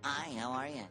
Hi, how are you?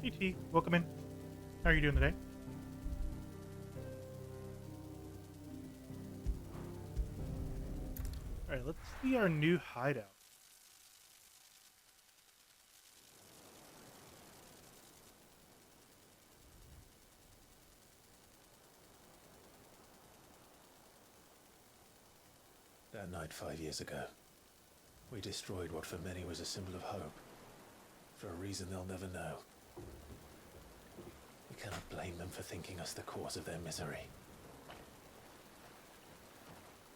Hey T, welcome in. How are you doing today? Alright, let's see our new hideout. That night 5 years ago, we destroyed what for many was a symbol of hope. For a reason they'll never know. We cannot blame them for thinking us the cause of their misery.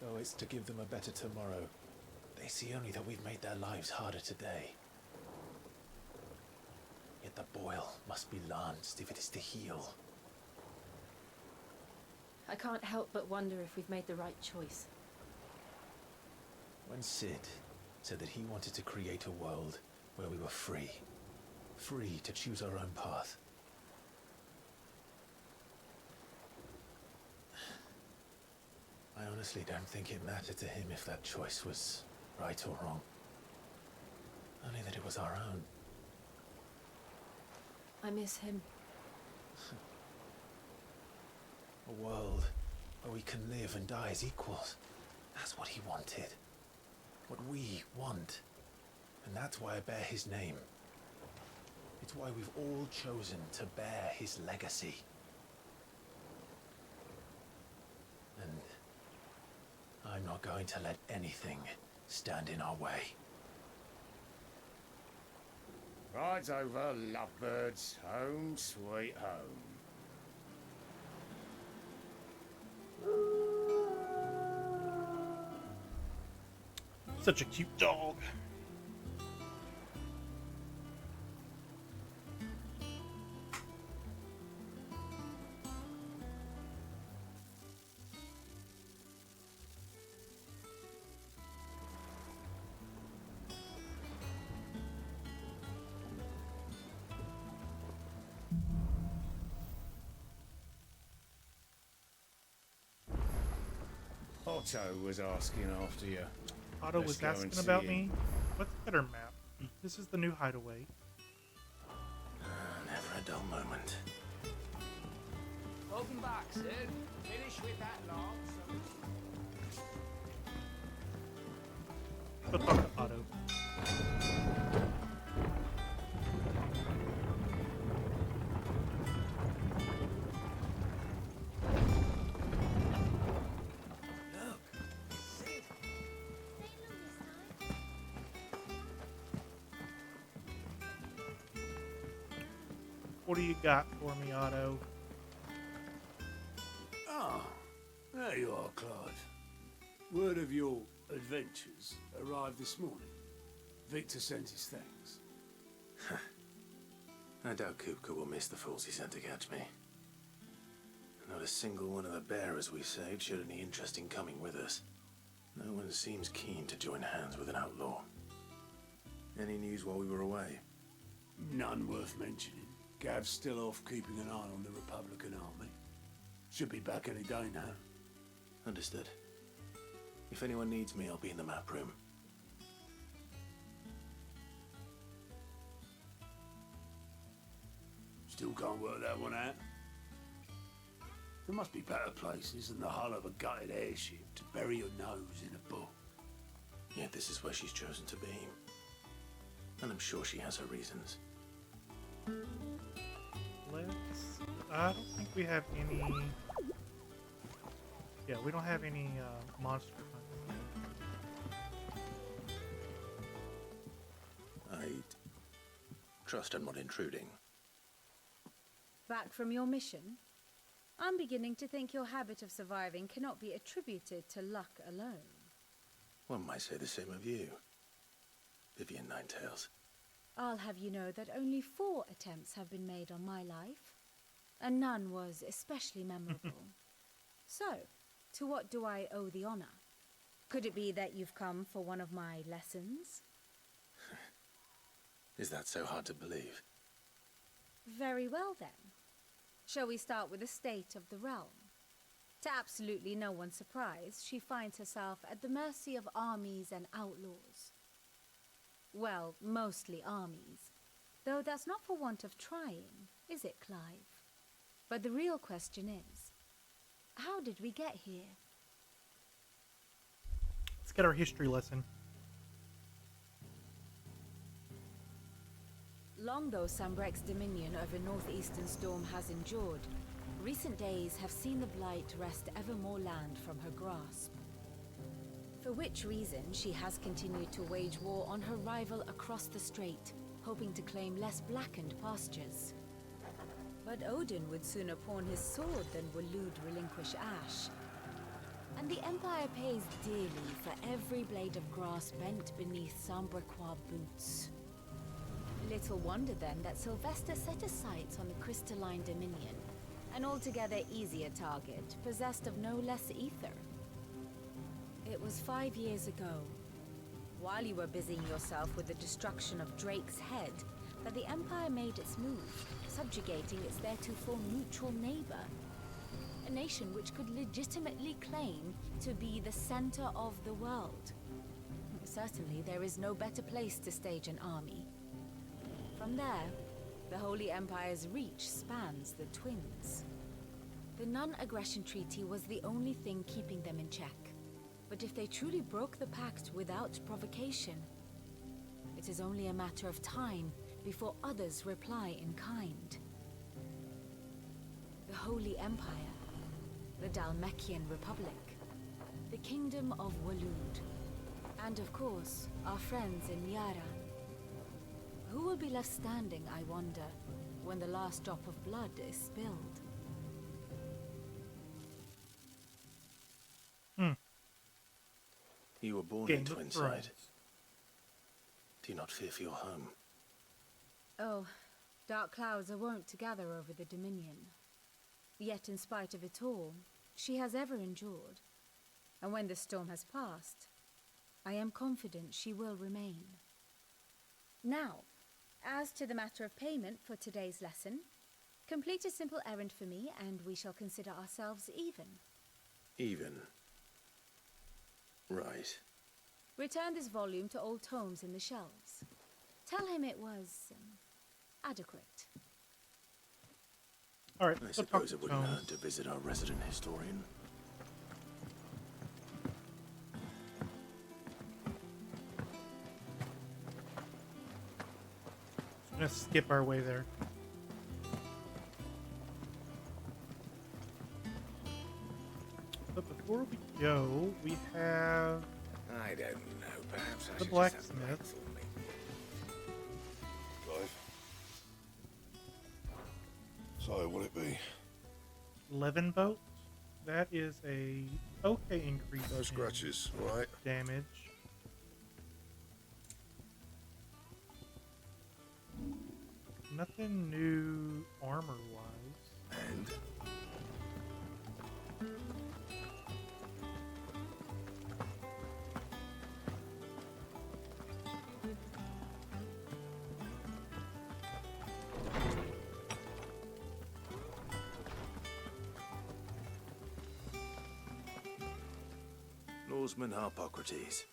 Though it's to give them a better tomorrow, they see only that we've made their lives harder today. Yet the boil must be lanced if it is to heal. I can't help but wonder if we've made the right choice. When Sid said that he wanted to create a world where we were free to choose our own path, I honestly don't think it mattered to him if that choice was right or wrong. Only that it was our own. I miss him. A world where we can live and die as equals. That's what he wanted. What we want. And that's why I bear his name. It's why we've all chosen to bear his legacy. And I'm not going to let anything stand in our way. Rides over, lovebirds, home sweet home. Such a cute dog. Otto was asking after you. Otto Let's was go and asking see about him. me. Let's get our map. This is the new hideaway. Never a dull moment. Welcome back, Sid. Finish with that lot. Go talk to Otto. Look, Sid. What do you got for me, Otto? Ah, there you are, Clyde. Word of your adventures arrived this morning. Victor sent his thanks. I doubt Kupka will miss the fools he sent to catch me. Not a single one of the bearers we saved showed any interest in coming with us. No one seems keen to join hands with an outlaw. Any news while we were away? None worth mentioning. Gav's still off keeping an eye on the Republican army. Should be back any day now. Understood. If anyone needs me, I'll be in the map room. Still can't work that one out. There must be better places than the hull of a gutted airship to bury your nose in a book. Yet this is where she's chosen to be. And I'm sure she has her reasons. Let's. I don't think we have any. Yeah, we don't have any monster hunts. I trust I'm not intruding. Back from your mission? I'm beginning to think your habit of surviving cannot be attributed to luck alone. One might say the same of you, Vivian Ninetails. I'll have you know that only 4 attempts have been made on my life, and none was especially memorable. So, to what do I owe the honor? Could it be that you've come for one of my lessons? Is that so hard to believe? Very well then. Shall we start with the state of the realm? To absolutely no one's surprise, she finds herself at the mercy of armies and outlaws. Well, mostly armies. Though that's not for want of trying, is it, Clive? But the real question is, how did we get here? Let's get our history lesson. Long though Sambrek's dominion over northeastern Storm has endured, recent days have seen the Blight wrest ever more land from her grasp. For which reason she has continued to wage war on her rival across the strait, hoping to claim less blackened pastures. But Odin would sooner pawn his sword than Waloed relinquish Ash. And the Empire pays dearly for every blade of grass bent beneath Sambrequois boots. Little wonder then that Sylvester set his sights on the crystalline dominion, an altogether easier target, possessed of no less ether. It was 5 years ago, while you were busying yourself with the destruction of Drake's head, that the Empire made its move, subjugating its theretofore neutral neighbor. A nation which could legitimately claim to be the center of the world. Certainly there is no better place to stage an army. From there, the Holy Empire's reach spans the Twins. The non-aggression treaty was the only thing keeping them in check. But if they truly broke the pact without provocation, it is only a matter of time before others reply in kind. The Holy Empire, the Dalmekian Republic, the Kingdom of Waloed, and of course, our friends in Yara. Who will be left standing, I wonder, when the last drop of blood is spilled? You were born Game in of Twinside. Thrones. Do you not fear for your home? Oh, dark clouds are wont to gather over the Dominion. Yet in spite of it all, she has ever endured. And when the storm has passed, I am confident she will remain. Now, as to the matter of payment for today's lesson, complete a simple errand for me and we shall consider ourselves even. Even. Right. Return this volume to old tomes in the shelves. Tell him it was adequate. All right, I let's go talk suppose to it wouldn't Tomes. hurt to visit our resident historian. I'm gonna skip our way there. But before we go, we have I don't know. Perhaps I The should blacksmith. just have Black for me. Clive. So, what it be? 11 boats. That is a okay increase No in scratches, right? damage. Nothing new armor-wise. And Norseman Harpocrates.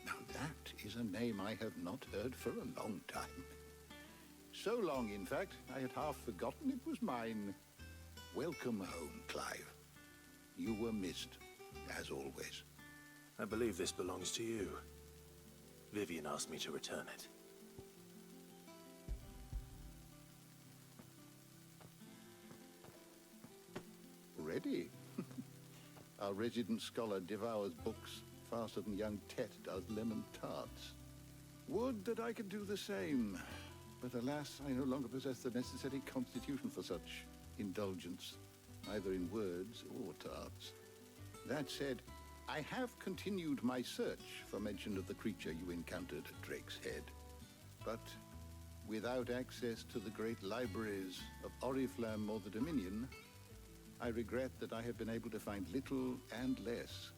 Now that is a name I have not heard for a long time. So long, in fact, I had half forgotten it was mine. Welcome home, Clive. You were missed, as always. I believe this belongs to you. Vivian asked me to return it. Ready? Our resident scholar devours books faster than young Tet does lemon tarts. Would that I could do the same. But alas, I no longer possess the necessary constitution for such indulgence, either in words or tarts. That said, I have continued my search for mention of the creature you encountered at Drake's Head. But without access to the great libraries of Oriflamme or the Dominion, I regret that I have been able to find little and less.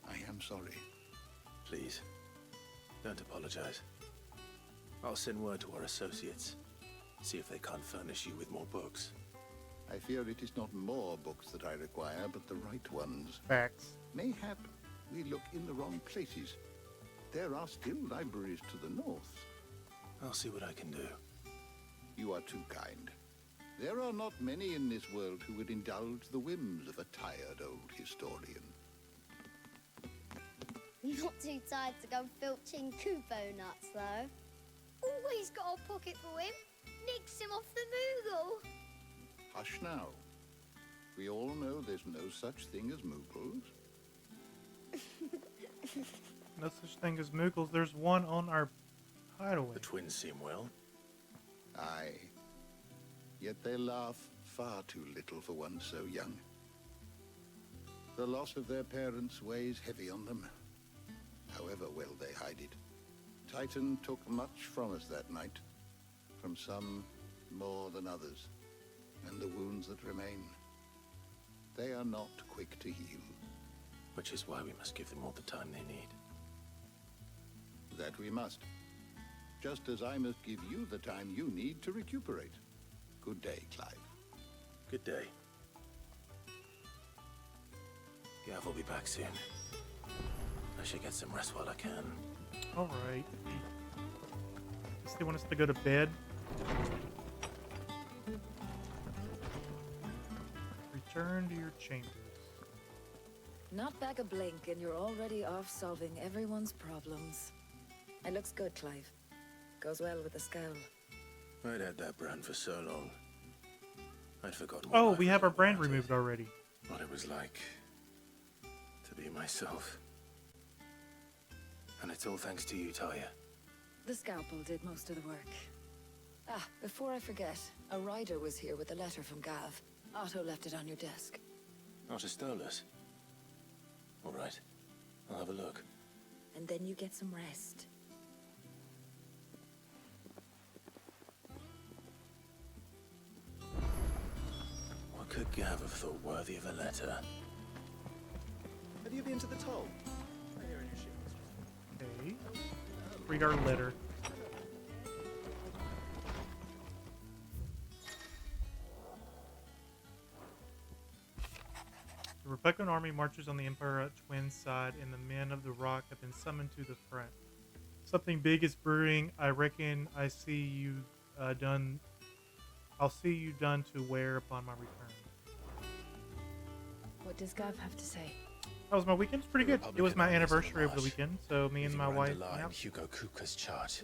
I am sorry. Please, don't apologize. I'll send word to our associates. See if they can't furnish you with more books. I fear it is not more books that I require, but the right ones. Facts. Mayhap we look in the wrong places. There are still libraries to the north. I'll see what I can do. You are too kind. There are not many in this world who would indulge the whims of a tired old historian. Not too tired to go filching Kupo nuts, though. Always got a pocket for him. Nicks him off the Moogle. Hush now. We all know there's no such thing as Moogles. No such thing as Moogles. There's one on our hideaway. The twins seem well. Aye. Yet they laugh far too little for one so young. The loss of their parents weighs heavy on them, however well they hide it. Titan took much from us that night, from some more than others, and the wounds that remain, they are not quick to heal. Which is why we must give them all the time they need. That we must. Just as I must give you the time you need to recuperate. Good day, Clive. Good day. Gav will be back soon. I should get some rest while I can. All right. Guess they want us to go to bed. Return to your chambers. Not back a blink and you're already off solving everyone's problems. It looks good, Clive. Goes well with the scowl. I'd had that brand for so long. I'd forgotten. Oh, life we was have our all brand about. removed already. What it was like to be myself. And it's all thanks to you, Talia. The scalpel did most of the work. Ah, before I forget, a rider was here with a letter from Gav. Otto left it on your desk. Not a Stolas. All right. I'll have a look. And then you get some rest. What could Gav have thought worthy of a letter? Have you been to the toll? Okay. Read our letter. The Republican army marches on the Emperor Twin's side, and the men of the Rock have been summoned to the front. Something big is brewing. I reckon I'll see you done to wear upon my return. What does Gav have to say? That was my weekend. It's pretty good. It was my Republican armies anniversary on over the march. weekend, so me and my wife went underline out. Hugo Kuka's charge.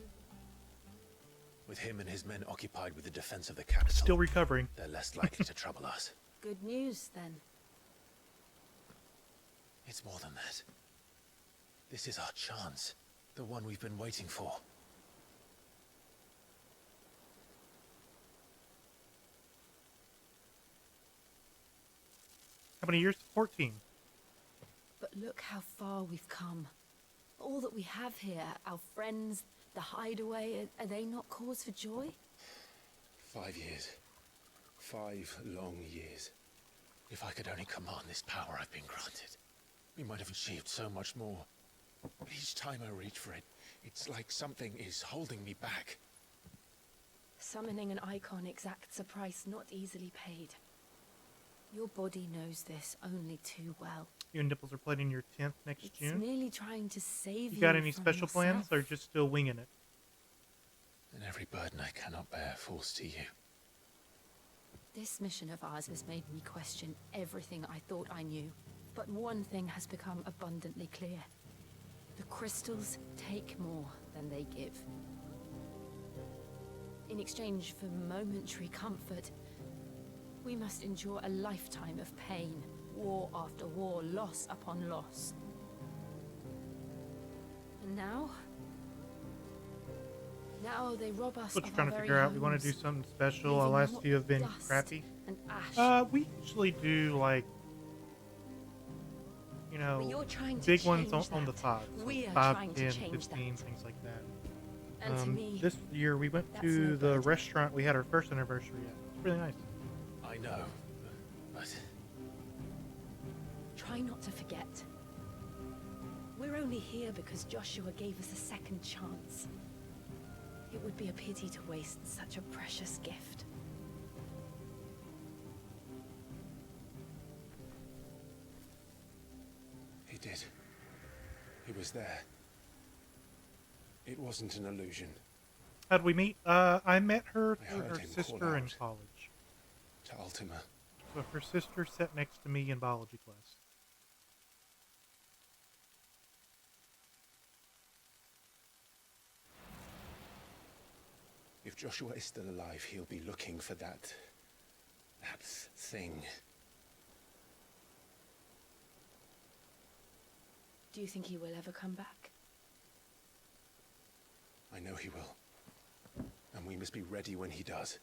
With him and his men occupied with the defense of the capital, Still recovering. they're less likely to trouble us. Good news, then. It's more than that. This is our chance. The one we've been waiting for. How many years? 14. But look how far we've come. All that we have here, our friends, the hideaway, are they not cause for joy? 5 years. 5 long years. If I could only command this power I've been granted, we might have achieved so much more. But each time I reach for it, it's like something is holding me back. Summoning an icon exacts a price not easily paid. Your body knows this only too well. You and Nipples are planning your 10th next It's June. merely trying to save you. You got any from special plans, yourself. or just still winging it? And every burden I cannot bear falls to you. This mission of ours has made me question everything I thought I knew. But one thing has become abundantly clear. The crystals take more than they give. In exchange for momentary comfort, we must endure a lifetime of pain, war after war, loss upon loss. And now they rob us What of you're trying our to very figure out. We want homes, to do something special. leaving Our last naught few have been dust crappy. and ash. We usually do like, you know, But you're trying to big ones change on the that. 5. So We are 5, trying to 10, change 15, that. things like that. And to me, This year we went that's to no the burden. restaurant we had our first anniversary at. It's really nice. I know, but try not to forget. We're only here because Joshua gave us a second chance. It would be a pity to waste such a precious gift. he did. He was there. It wasn't an illusion. How'd we meet? I met her I through heard her him sister call in out. college. To Ultima. So her sister sat next to me in biology class. If Joshua is still alive, he'll be looking for that thing. Do you think he will ever come back? I know he will. And we must be ready when he does.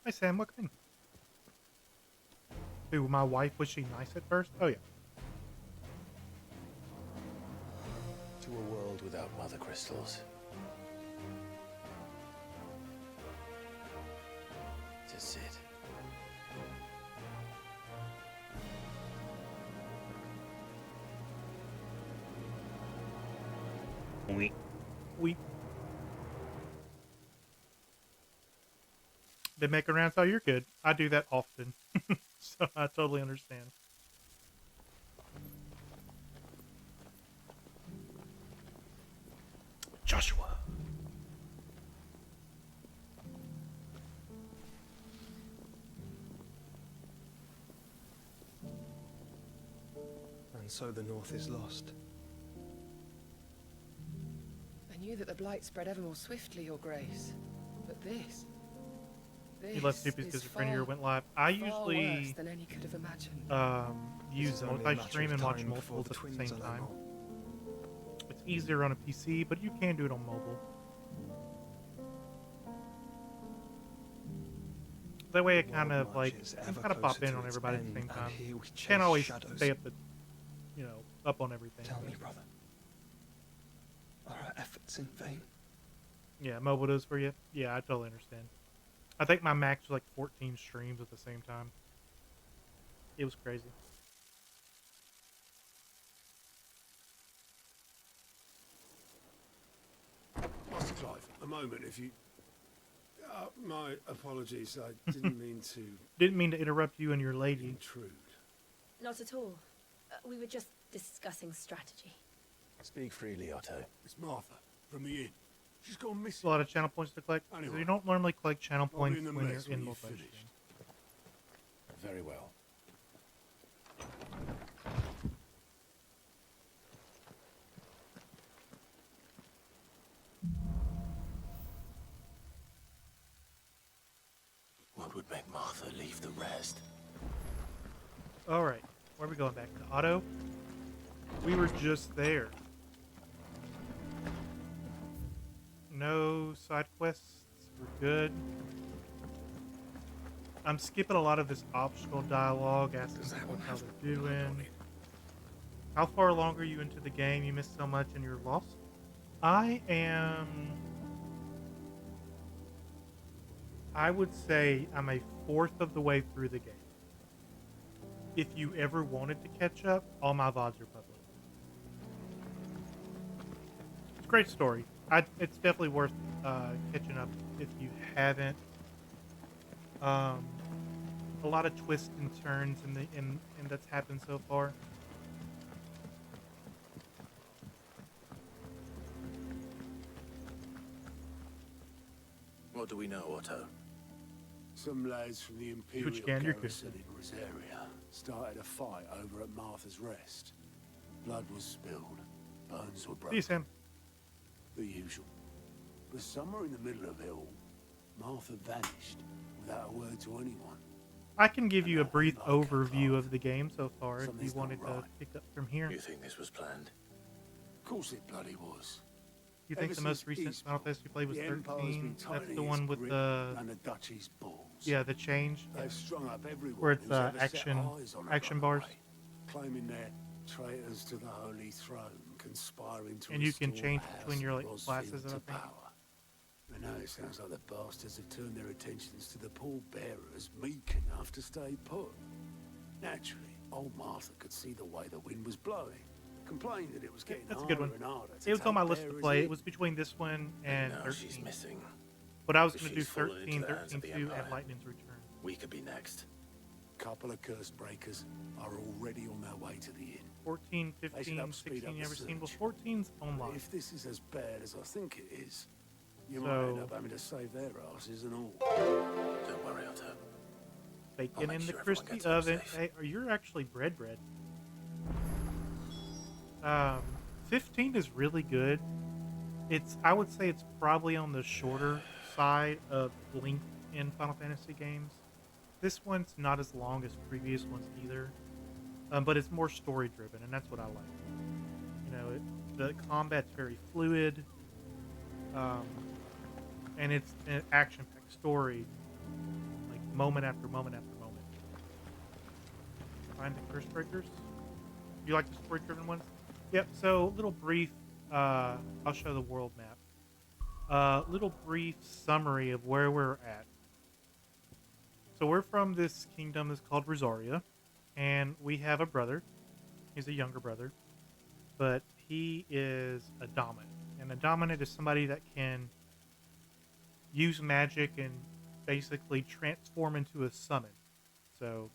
Hi Sam, welcome in. Who, my wife, was she nice at first? Oh yeah. To a world without mother crystals. To Sid. We been making rounds. Oh, you're good. I do that often. So I totally understand. Joshua. And so the North is lost. I knew that the blight spread ever more swiftly, Your Grace. But this... You left Snoopy's schizophrenia went live. I usually worse than any could have imagined. Use This is only a matter multi-stream of and watch time before multiples the at the twins same are no time. more. It's easier on a PC, but you can do it on mobile. That way, it kind of like marches you can ever kind of pop closer in to on its everybody at the end, same and time. here we chase Can't always shadows. stay up the, up on everything. Tell me, brother. Are our efforts in vain? Yeah, mobile does for you. Yeah, I totally understand. I think my max was like 14 streams at the same time. It was crazy. Master Clive, moment, if you... my apologies. I didn't mean to Didn't mean to interrupt you and your lady. intrude. Not at all. We were just discussing strategy. Speak freely, Otto. It's Martha from the inn. She's gone A missing. lot of channel points to collect. So Anyway, you don't normally collect channel I'll be points in the when you're mess in when you've multiplayer. finished. Very well. What would make Martha leave the rest? All right, where are we going back to Otto? We were just there. No side quests. We're good. I'm skipping a lot of this optional dialogue, asking people how they're doing. How far along are you into the game? You missed so much and you're lost? I would say I'm a fourth of the way through the game. If you ever wanted to catch up, all my VODs are public. It's a great story. It's definitely worth catching up if you haven't. A lot of twists and turns in that's happened so far. What do we know, Otto? Some lads from the Imperial Switch again, you're good. garrison in Rosaria started a fight over at Martha's Rest. Blood was spilled. Bones were See broken. you, Sam. The usual. But somewhere in the middle of it all, Martha vanished without a word to anyone. I can give you a brief overview of the game so far if you Something's wanted not to right. pick up from here. You think this was planned? Of course it bloody was. You think Ever the most since recent Eastport, Final Fantasy you played was the Empire's 13? been That's tightening the its one with grip the and the Duchy's balls. the change. They've strung up everyone Where it's who's ever set action eyes on her action run bars. away, claiming they're traitors to the Holy Throne, conspiring to And you can restore change the between House your, of like, Rosfield classes, I to think. power. I know it sounds like the bastards have turned their attentions to the pallbearers meek enough to stay put. Naturally, old Martha could see the way the wind was blowing. Complained that it was getting That's a good harder one. and harder to It was on take my list to bearers play. in. It was between this one and now 13. she's missing. But I was If going to do she's fallen 13, into the hands 13 of the 2, and Empire. Lightning's Return. We could be next. Couple of curse breakers are already on their way to the inn. 14, They should 15, help speed 16 up you the ever seen search. before. 14's But online. if this is as bad as I think it is, you So- might end up having to save their asses and all. Don't worry, Otto. Bacon make in the sure everyone crispy gets home oven. safe. Hey, you're actually bread. 15 is really good. I would say it's probably on the shorter side of length in Final Fantasy games. This one's not as long as previous ones either, but it's more story driven, and that's what I like. You know, the combat's very fluid, and it's an action-packed story, like moment after moment after moment. Find the curse breakers. You like the story-driven ones? Yep. So, little brief. I'll show the world map. Little brief summary of where we're at. So we're from this kingdom that's called Rosaria, and we have a brother. He's a younger brother, but he is a dominant, and a dominant is somebody that can use magic and basically transform into a summon. So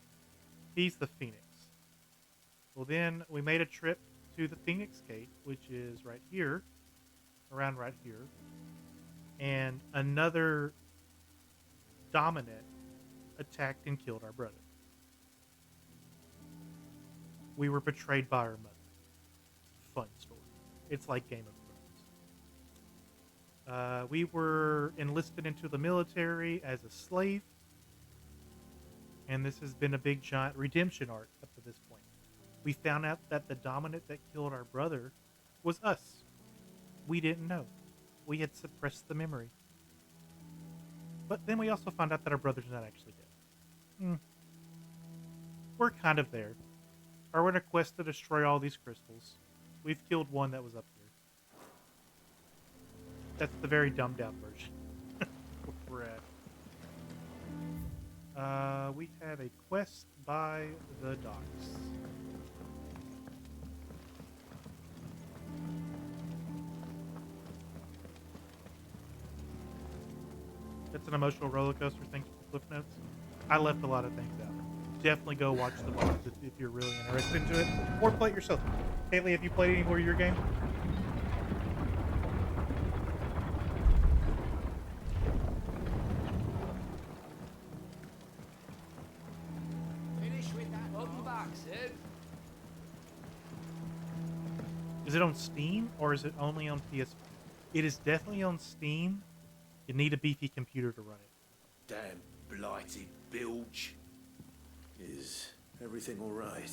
he's the Phoenix. Well, then we made a trip to the Phoenix Gate, which is right here, around right here, and another dominant attacked and killed our brother. We were betrayed by our mother. Fun story. It's like Game of Thrones. We were enlisted into the military as a slave, and this has been a big giant redemption arc up to this point. We found out that the dominant that killed our brother was us. We didn't know. We had suppressed the memory. But then we also found out that our brother's not actually dead. We're kind of there. We're on a quest to destroy all these crystals. We've killed one that was up here. That's the very dumbed down version. Where we're at. We have a quest by the docks. It's an emotional roller coaster. Thanks for the cliff notes. I left a lot of things out. Definitely go watch the VODs if you're really interested into it, or play it yourself. Haley, have you played any more of your game? Finish with that. Welcome back, Sid. Is it on Steam or is it only on PS? It is definitely on Steam. You need a beefy computer to run it. Damn blighted bilge. Is everything all right?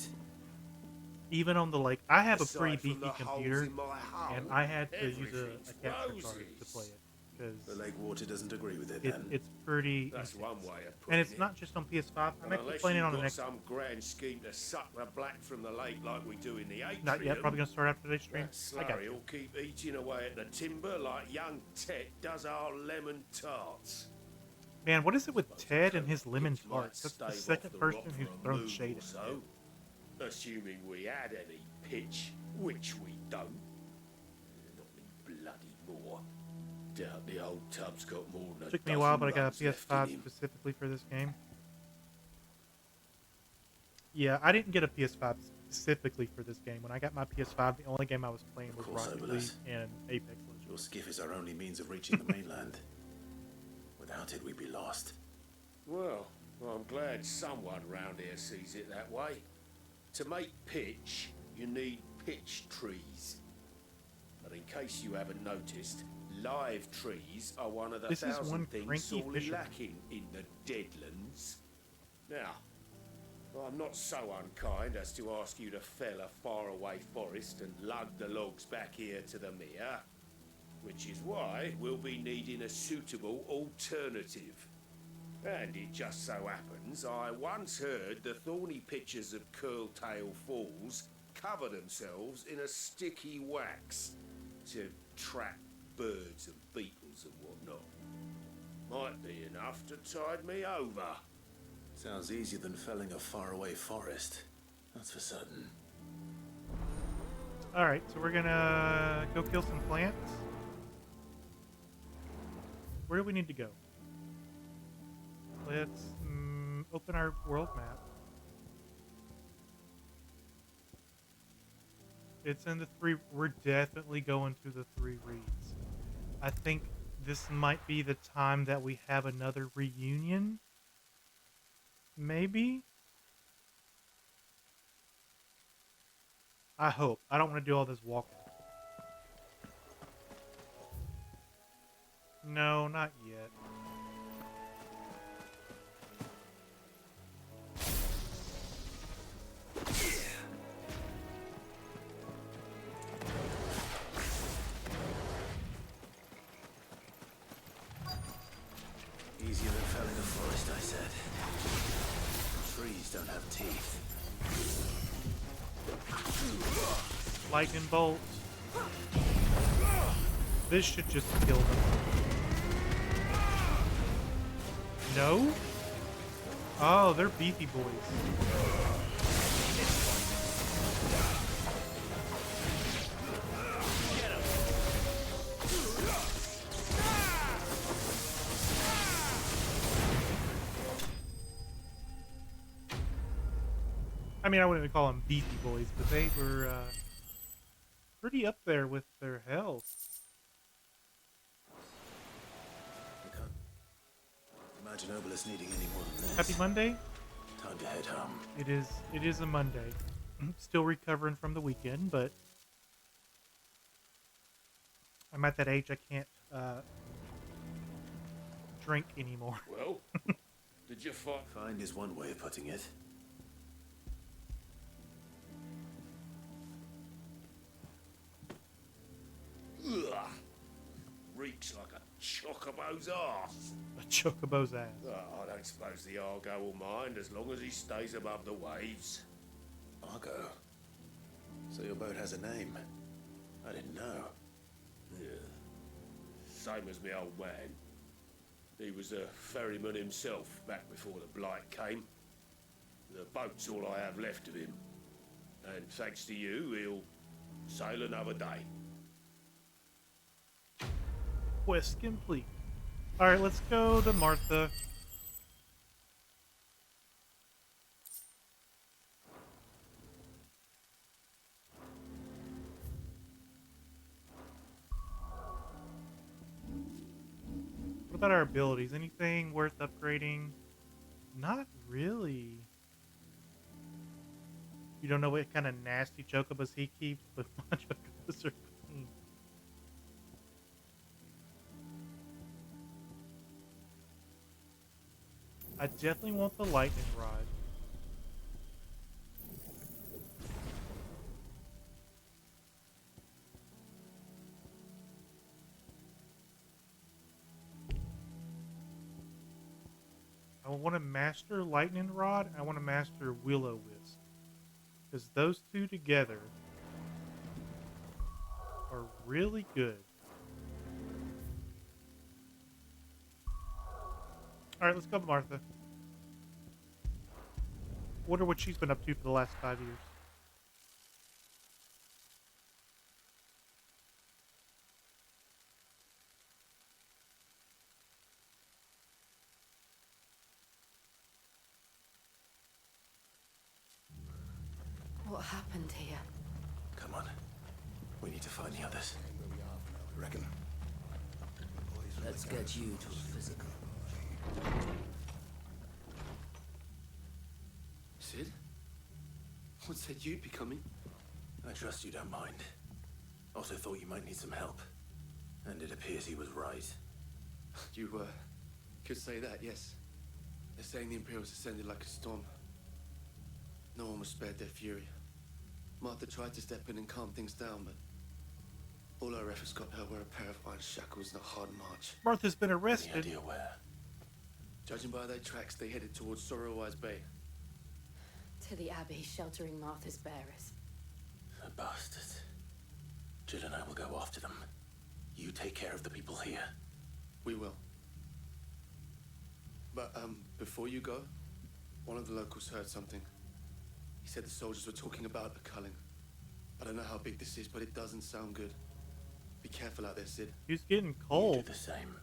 Even on the I have a Aside pretty from beefy the holes computer, in my hull, and I had to use everything's a capture card roses. to play it The because lake water doesn't agree with it, then. it's pretty. That's intense. one way of And putting it's it. not just on PS5. I'm And actually unless playing it you've on the got next. some grand scheme to suck the black from the lake like we do in the atrium. Not yet. Probably gonna start after today's stream. That I got slurry you. will keep eating away at the timber like young Ted does our lemon tarts. Man, what is it with Ted and his lemon Which might tarts? That's the stave off second the person rock who's for a thrown moon shade or at so. Assuming we had any pitch, which we don't. Not any bloody more. Doubt the old tub's got more than It a took me a while, dozen but I got a runs left in PS5 him. specifically for this game. Yeah, I didn't get a PS5 specifically for this game. When I got my PS5, the only game I was playing was course, Rocket League Obolus. and Apex Legends. Your skiff is our only means of reaching the mainland. Without it, we'd be lost. Well, I'm glad someone round here sees it that way. To make pitch, you need pitch trees. But in case you haven't noticed, live trees are one of the This is thousand one things cranky sorely fisherman. lacking in the Deadlands. Now, I'm not so unkind as to ask you to fell a faraway forest and lug the logs back here to the mere, which is why we'll be needing a suitable alternative. And it just so happens I once heard the thorny pitchers of Curltail Falls cover themselves in a sticky wax to trap birds and beetles and whatnot. Might be enough to tide me over. Sounds easier than felling a faraway forest. That's for certain. Alright, so we're gonna go kill some plants. Where do we need to go? Let's open our world map. It's in the three. We're definitely going to the three reeds. I think this might be the time that we have another reunion. Maybe? I hope. I don't want to do all this walking. No, not yet. Easier than felling a forest, I said. Trees don't have teeth. Lightning bolts. This should just kill them. No? Oh, they're beefy boys. I mean, I wouldn't even call them beefy boys, but they were pretty up there with their health. Imagine Obolus needing any more than this. Happy Monday. Time to head home. It is a Monday. Still recovering from the weekend, but I'm at that age I can't drink anymore. Well, did you find... Find is one way of putting it. Ugh. Reeks like a chocobo's arse. A chocobo's ass. I don't suppose the Argo will mind as long as he stays above the waves. Argo? So your boat has a name? I didn't know. Yeah. Same as my old man. He was a ferryman himself back before the blight came. The boat's all I have left of him. And thanks to you, he'll sail another day. Quest complete. All right, let's go to Martha. What about our abilities? Anything worth upgrading? Not really. You don't know what kind of nasty chocobos he keeps, but my chocobos are clean. I definitely want the lightning rod. I want to master lightning rod. I want to master will-o-wisp. Because those two together are really good. Alright, let's go to Martha. Wonder what she's been up to for the last 5 years. What happened here? Come on. We need to find the others. Reckon? Let's get you to a physical. Sid? What said you'd be coming? I trust you don't mind. Also thought you might need some help. And it appears he was right. You, could say that, yes. They're saying the Imperials ascended like a storm. No one was spared their fury. Martha tried to step in and calm things down, but all our efforts got her were a pair of iron shackles and a hard march. Martha's been arrested. Any idea where? Judging by their tracks, they headed towards Sorrowwise Bay. To the Abbey, sheltering Martha's bearers. The bastards. Jill and I will go after them. You take care of the people here. We will. But, before you go, one of the locals heard something. He said the soldiers were talking about a culling. I don't know how big this is, but it doesn't sound good. Be careful out there, Sid. He's getting cold. You do the same.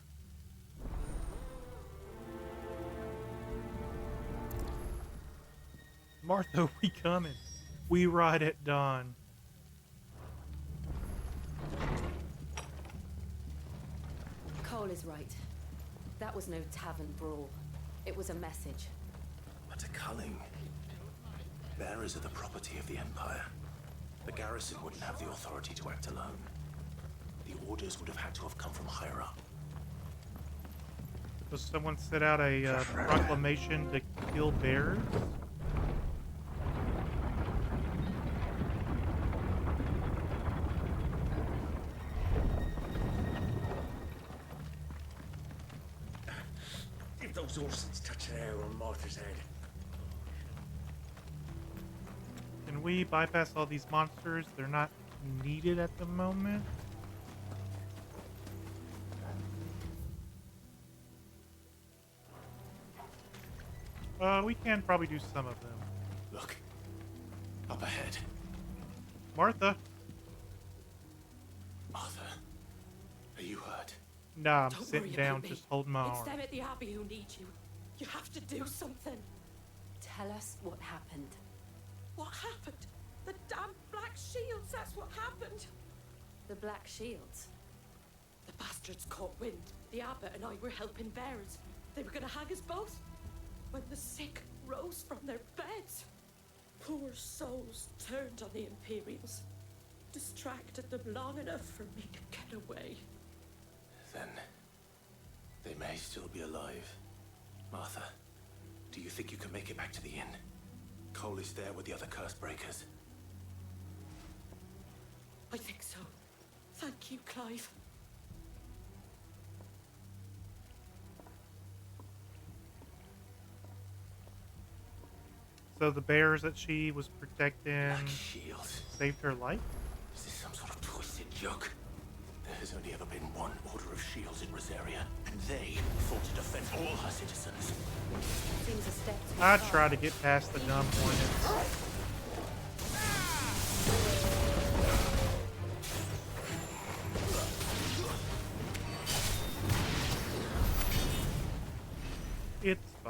Martha, we coming. We ride at dawn. Cole is right. That was no tavern brawl. It was a message. But a culling. Bearers are the property of the Empire. The garrison wouldn't have the authority to act alone. The orders would have had to have come from higher up. So someone set out a proclamation to kill bears? If those Orsons touch an arrow on Martha's head. Can we bypass all these monsters? They're not needed at the moment. We can probably do some of them. Look. Up ahead. Martha? Martha. Are you hurt? Nah, I'm Don't sitting worry down, about me. just holding my It's arm. them at the Abbey who need you. You have to do something. Tell us what happened. What happened? The damn Black Shields, that's what happened. The Black Shields? The bastards caught wind. The Abbot and I were helping bearers. They were gonna hang us both. When the sick rose from their beds. Poor souls turned on the Imperials. Distracted them long enough for me to get away. Then they may still be alive. Martha, do you think you can make it back to the inn? Cole is there with the other curse breakers. I think so. Thank you, Clive. So the bears that she was protecting Black shields. saved her life? Is this some sort of twisted joke? There has only ever been one Order of Shields in Rosaria, and they fought to defend all her citizens. Seems a step too I far. try to get past the dumb hornets.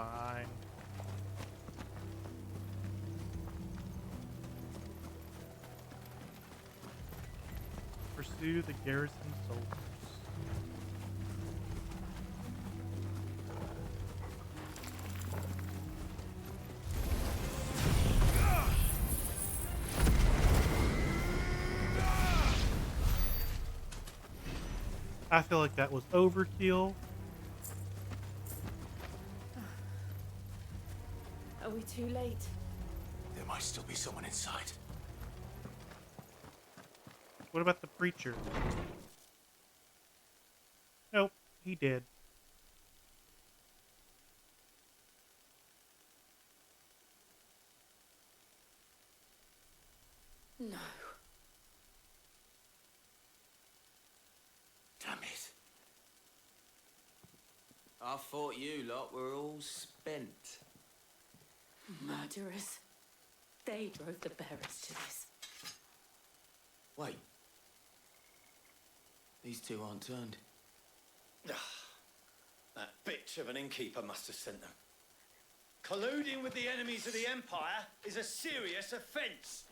fine. Pursue the garrison soldiers. I feel like that was overkill. Are we too late? There might still be someone inside. What about the preacher? Nope, he did. No. Damn it. I thought you lot were all spent. Murderers. They drove the bearers to this. Wait. These two aren't turned. That bitch of an innkeeper must have sent them. Colluding with the enemies of the Empire is a serious offence.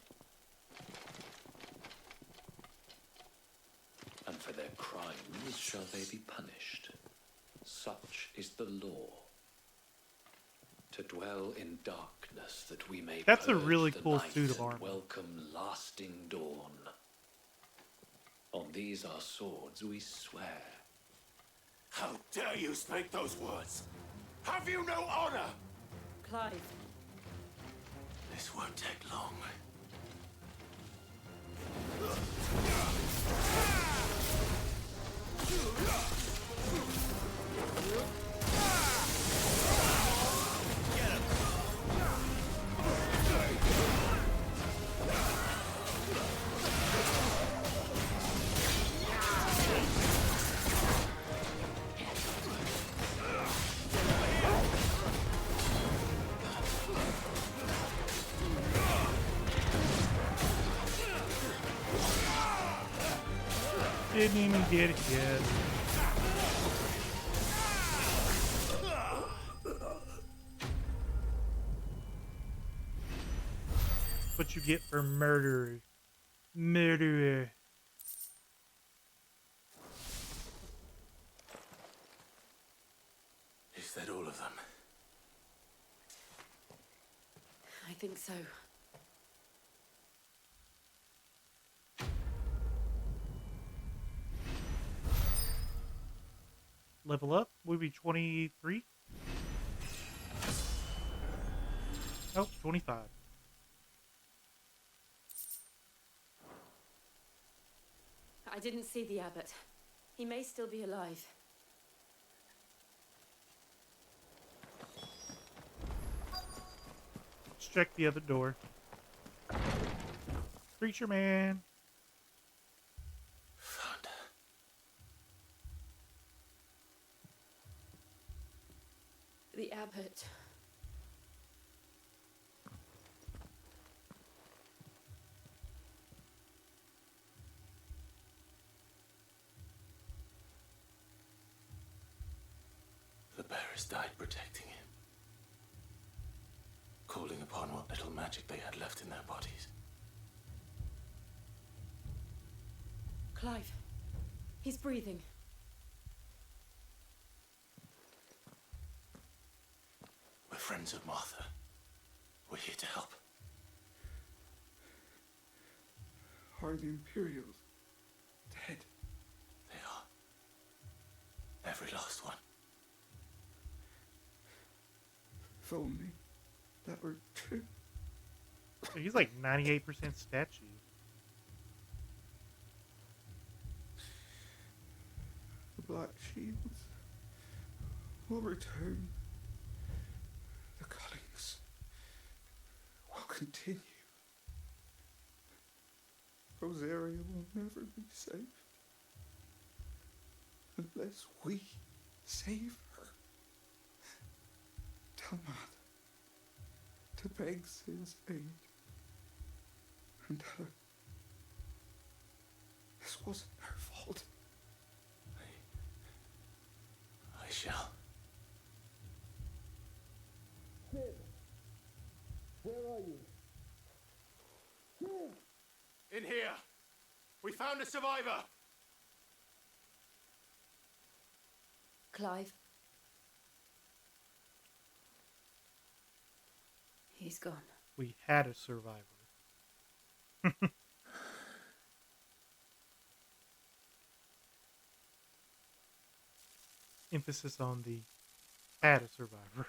And for their crimes shall they be punished. Such is the law. To dwell in darkness that we may That's a purge really the cool night suit of and armor. welcome lasting dawn. On these our swords we swear. How dare you speak those words? Have you no honor? Clive. This won't take long. Didn't even get it yet. What you get for murder. Murderer. Is that all of them? I think so. Level up. Would be 23. Oh, 25. I didn't see the abbot. He may still be alive. Let's check the other door. Preacher man. Found her. The abbot. The bearers died protecting him. Calling upon what little magic they had left in their bodies. Clive. He's breathing. We're friends of Martha. We're here to help. Are the Imperials dead? They are. Every last one. If only that were true. He's like 98% statue. The Black Shields will return. The cullings will continue. Rosaria will never be safe unless we save her. Tell Mother to beg Sin's aid and tell her this wasn't her fault. I shall. In here! We found a survivor! Clive. He's gone. We had a survivor. Emphasis on the had a survivor.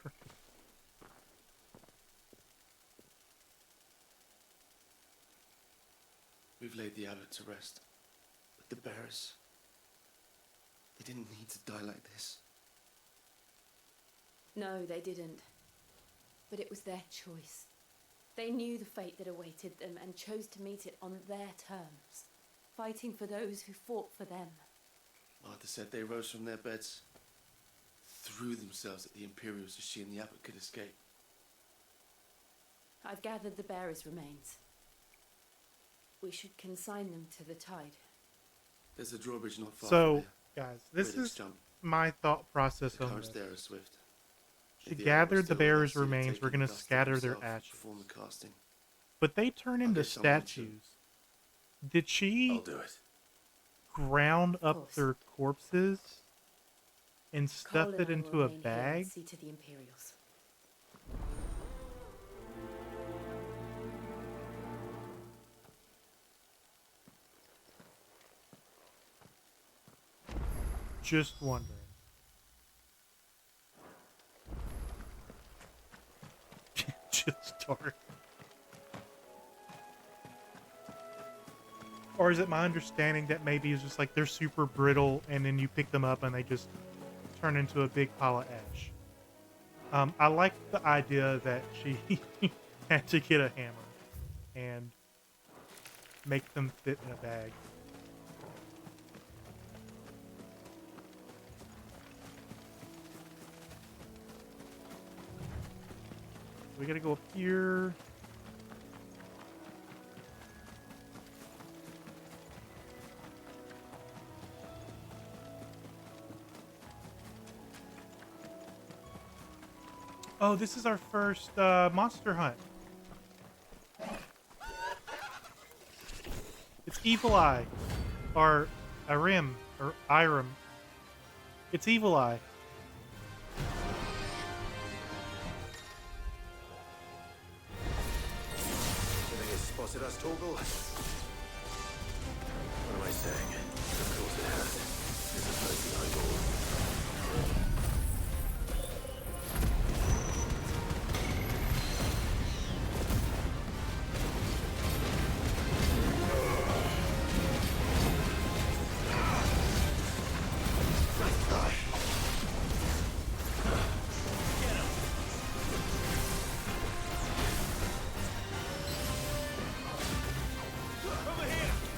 We've laid the abbot to rest. But the bearers, they didn't need to die like this. No, they didn't. But it was their choice. They knew the fate that awaited them and chose to meet it on their terms, fighting for those who fought for them. Martha said they rose from their beds, threw themselves at the Imperials so she and the abbot could escape. I've gathered the bearers' remains. We should consign them to the tide. There's a drawbridge not far from So, here. guys, this Critics is jump. my thought process The on currents this. there are swift. She If the abbot was gathered the still bearers' there, she'd remains. take We're the going to dust of scatter their himself ashes. Perform the casting. But they turn I'll into get someone to- statues. Did she I'll do it. ground up course. their corpses and Cole stuffed and it I into will a remain here and bag? see to the Imperials. Just wondering. Just dark. Or is it my understanding that maybe it's just like they're super brittle and then you pick them up and they just turn into a big pile of ash? I like the idea that she had to get a hammer and make them fit in a bag. We gotta go up here. Oh, this is our first monster hunt. It's Evil Eye. Or Arim. Or Irem. It's Evil Eye. You think it's spotted us, Torgal? What am I saying? Of course it has. It's a floating eyeball.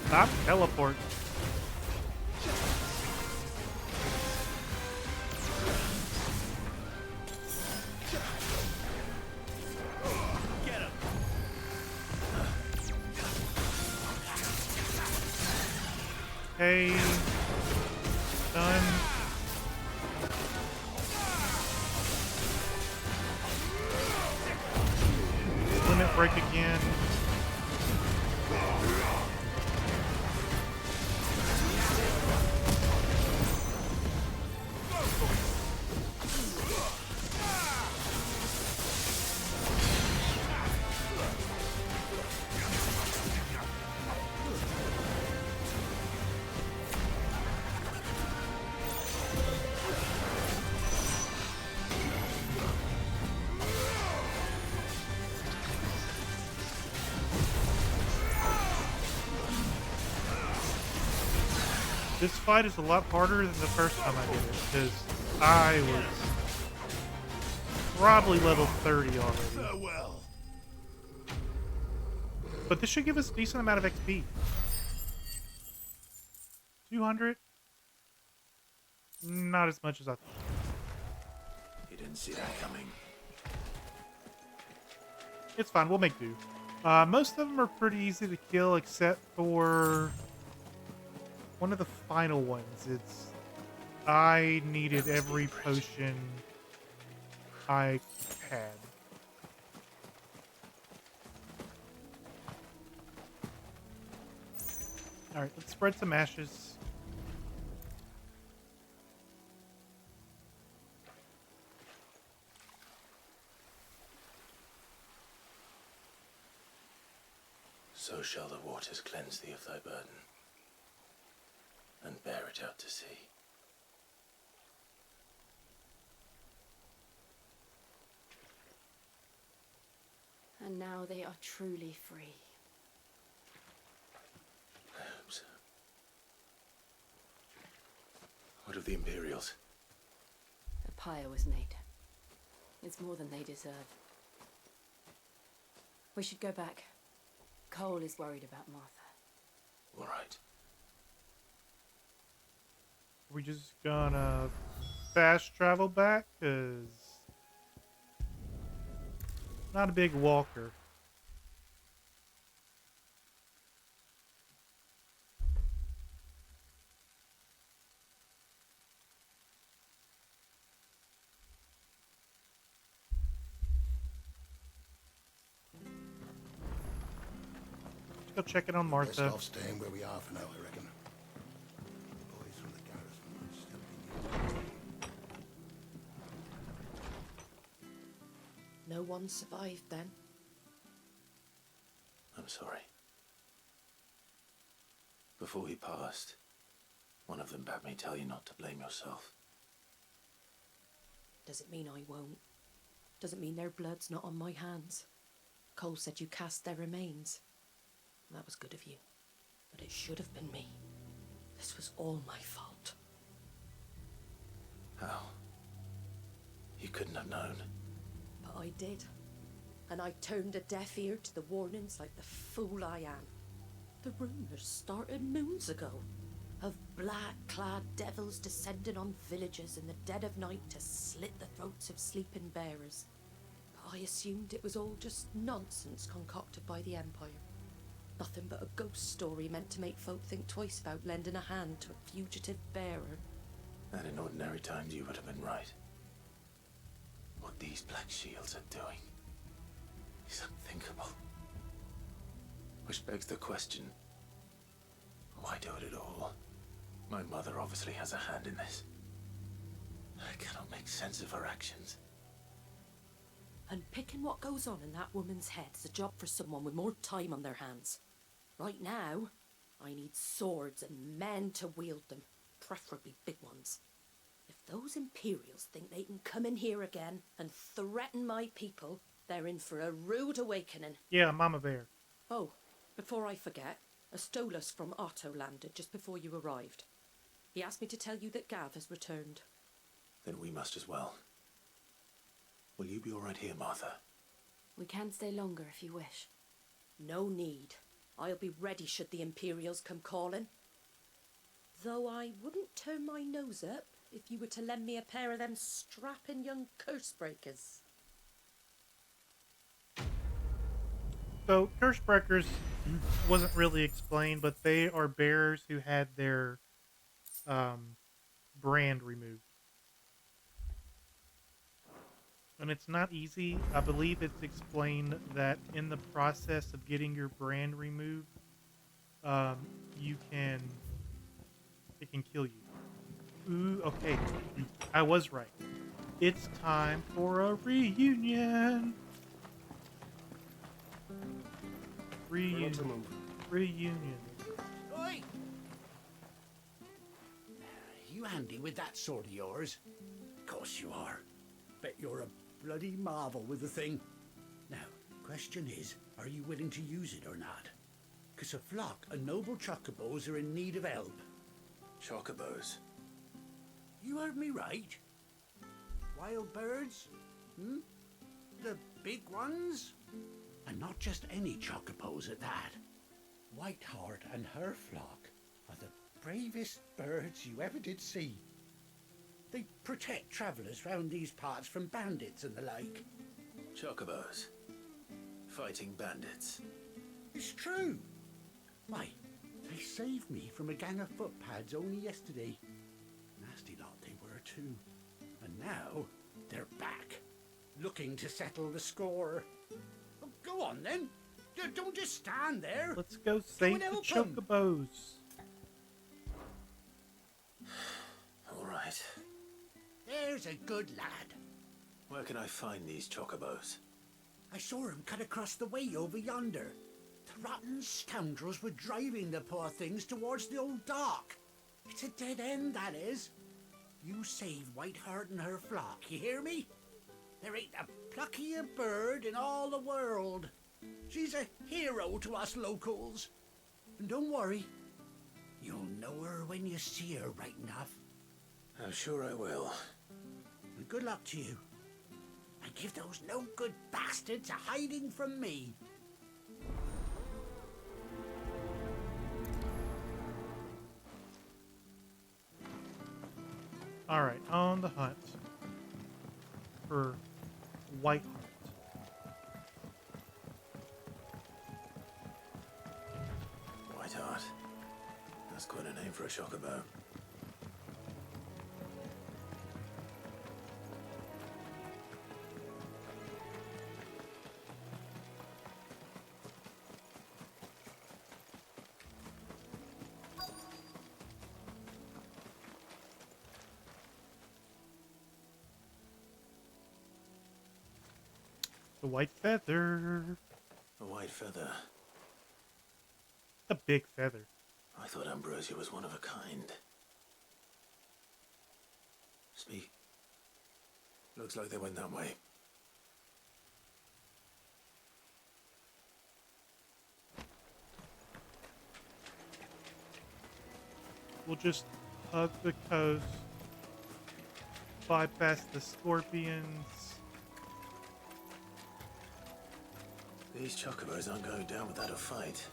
Stop teleport. Hey. Done. Limit break again. This fight is a lot harder than the first time I did it, because I was probably level 30 already. Farewell. But this should give us a decent amount of XP. 200? Not as much as I thought. You didn't see that coming. It's fine, we'll make do. Most of them are pretty easy to kill, except for one of the final ones. I needed every potion I had. Alright, let's spread some ashes. So shall the waters cleanse thee of thy burden, and bear it out to sea. And now they are truly free. I hope so. What of the Imperials? A pyre was made. It's more than they deserve. We should go back. Cole is worried about Martha. All right. We just gonna fast travel back, cause not a big walker. Let's go check it on Best Martha. off staying where we are for now, I reckon. The boys from the garrison will still be near. No one survived then? I'm sorry. Before he passed, one of them bade me tell you not to blame yourself. Does it mean I won't? Does it mean their blood's not on my hands? Cole said you cast their remains. That was good of you. But it should have been me. This was all my fault. How? You couldn't have known. But I did. And I turned a deaf ear to the warnings like the fool I am. The rumours started moons ago. Of black-clad devils descending on villages in the dead of night to slit the throats of sleeping bearers. But I assumed it was all just nonsense concocted by the Empire. Nothing but a ghost story meant to make folk think twice about lending a hand to a fugitive bearer. And in ordinary times you would have been right. What these Black Shields are doing is unthinkable. Which begs the question, why do it at all? My mother obviously has a hand in this. I cannot make sense of her actions. And picking what goes on in that woman's head is a job for someone with more time on their hands. Right now, I need swords and men to wield them, preferably big ones. If those Imperials think they can come in here again and threaten my people, they're in for a rude awakening. Yeah, Mama Bear. Oh, before I forget, a Stolas from Otto landed just before you arrived. He asked me to tell you that Gav has returned. Then we must as well. Will you be all right here, Martha? We can stay longer if you wish. No need. I'll be ready should the Imperials come calling. Though I wouldn't turn my nose up if you were to lend me a pair of them strapping young curse breakers. So, curse breakers wasn't really explained, but they are bearers who had their brand removed. And it's not easy. I believe it's explained that in the process of getting your brand removed, it can kill you. Ooh, okay. I was right. It's time for a reunion. Reunion. Oi! You handy with that sword of yours? Of course you are. Bet you're a bloody marvel with the thing. Now, question is, are you willing to use it or not? 'Cause a flock of noble chocobos are in need of help. Chocobos? You heard me right. Wild birds? Hmm? The big ones? And not just any chocobos at that. Whiteheart and her flock are the bravest birds you ever did see. They protect travellers round these parts from bandits and the like. Chocobos. Fighting bandits. It's true. Why, they saved me from a gang of footpads only yesterday. Nasty lot they were too. And now they're back, looking to settle the score. Oh, go on then. Don't just stand there. Let's go save the chocobos. right. There's a good lad. Where can I find these chocobos? I saw him cut across the way over yonder. The rotten scoundrels were driving the poor things towards the old dock. It's a dead end, that is. You save Whiteheart and her flock, you hear me? There ain't a pluckier bird in all the world. She's a hero to us locals. And don't worry, you'll know her when you see her right enough. I'm sure I will. And good luck to you. And give those no-good bastards a hiding from me. Alright, on the hunt for Whiteheart. Whiteheart. That's quite a name for a chocobo. The white feather. A white feather. A big feather. I thought Ambrosia was one of a kind. Speak. Looks like they went that way. We'll just hug the coast, bypass the scorpions. These chocobos aren't going down without a fight.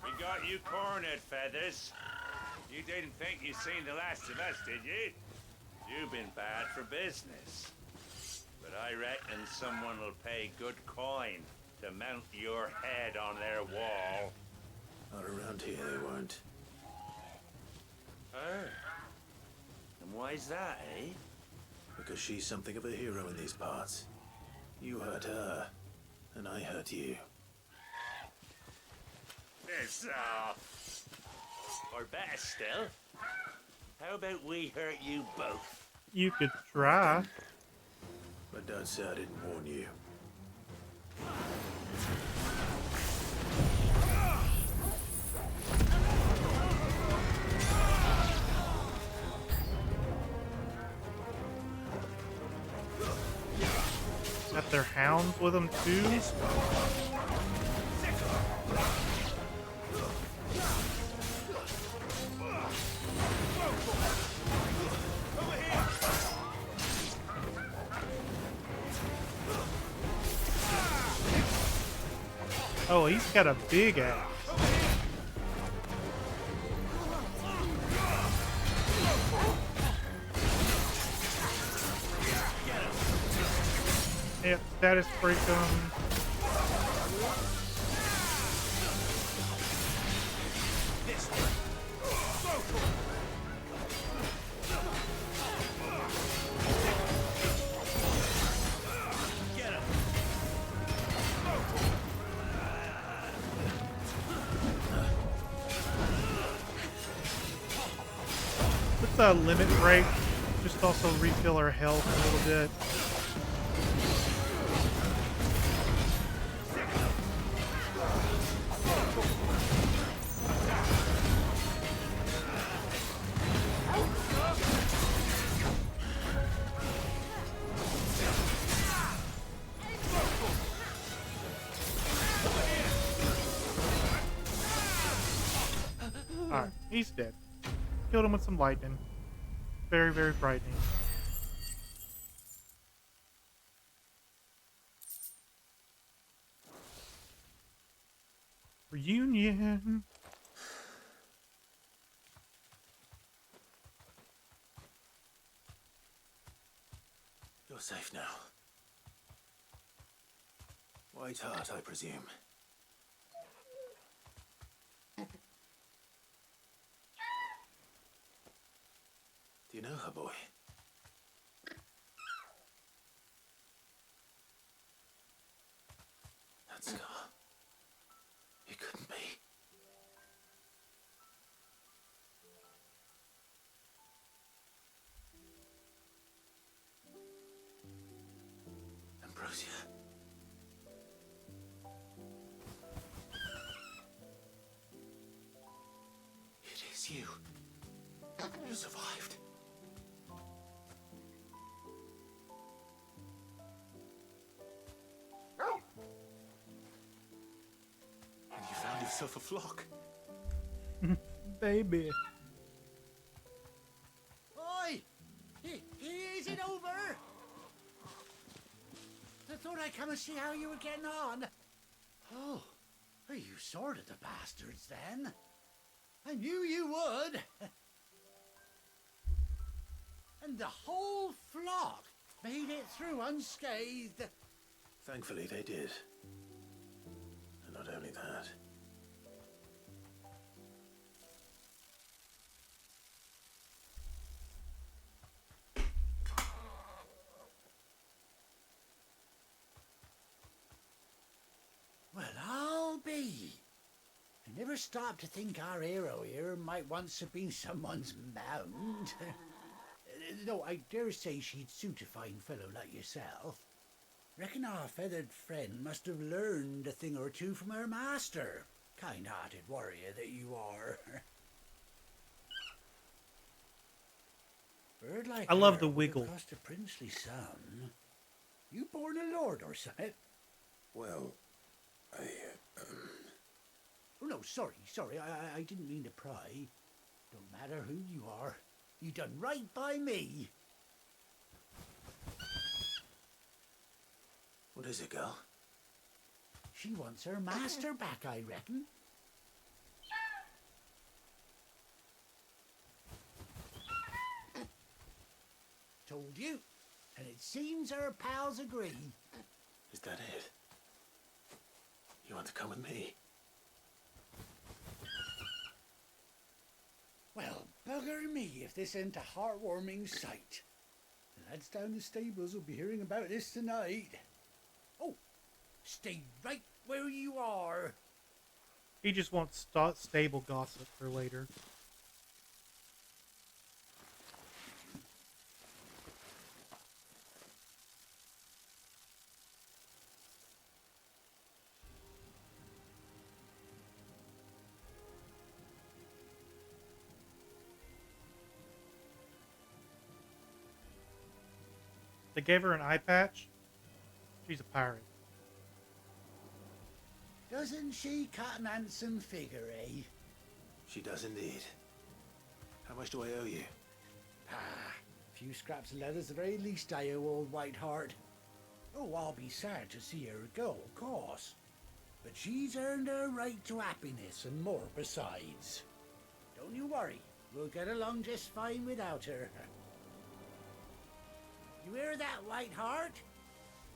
We got you cornered, Feathers. You didn't think you'd seen the last of us, did you? You've been bad for business. But I reckon someone will pay good coin to mount your head on their wall. Not around here, they won't. Oh. And why's that, eh? Because she's something of a hero in these parts. You hurt her, and I hurt you. Piss off. Or better still, how about we hurt you both? You could try. But don't say I didn't warn you. Got their hounds with them too. Oh, he's got a big axe. Yep, status break him. Let's limit break. Just also refill our health a little bit. Alright, he's dead. Killed him with some lightning. Very, very frightening. Reunion. You're safe now. Whiteheart, I presume. Do you know her, boy? you. You survived. And you found yourself a flock. Baby. Oi! Is it over? I thought I'd come and see how you were getting on. Oh, you sorted the bastards then. I knew you would. And the whole flock made it through unscathed. Thankfully they did. And not only that. Well, I'll be. I never stopped to think our hero here might once have been someone's mound. No, I dare say she'd suit a fine fellow like yourself. Reckon our feathered friend must have learned a thing or two from her master. Kind-hearted warrior that you are. Bird like I love her the would have wiggle. cost a princely sum. You born a lord or something? Well, Oh, no, sorry. I didn't mean to pry. Don't matter who you are. You done right by me. What is it, girl? She wants her master back, I reckon. Told you. And it seems her pals agree. Is that it? You want to come with me? Well, bugger me if this ain't a heartwarming sight. The lads down the stables will be hearing about this tonight. Oh, stay right where you are. He just wants stable gossip for later. They gave her an eye patch. She's a pirate. Doesn't she cut an handsome figure, eh? She does indeed. How much do I owe you? A few scraps of leather's the very least I owe old Whiteheart. Oh, I'll be sad to see her go, of course. But she's earned her right to happiness and more besides. Don't you worry. We'll get along just fine without her. You hear that, Whiteheart?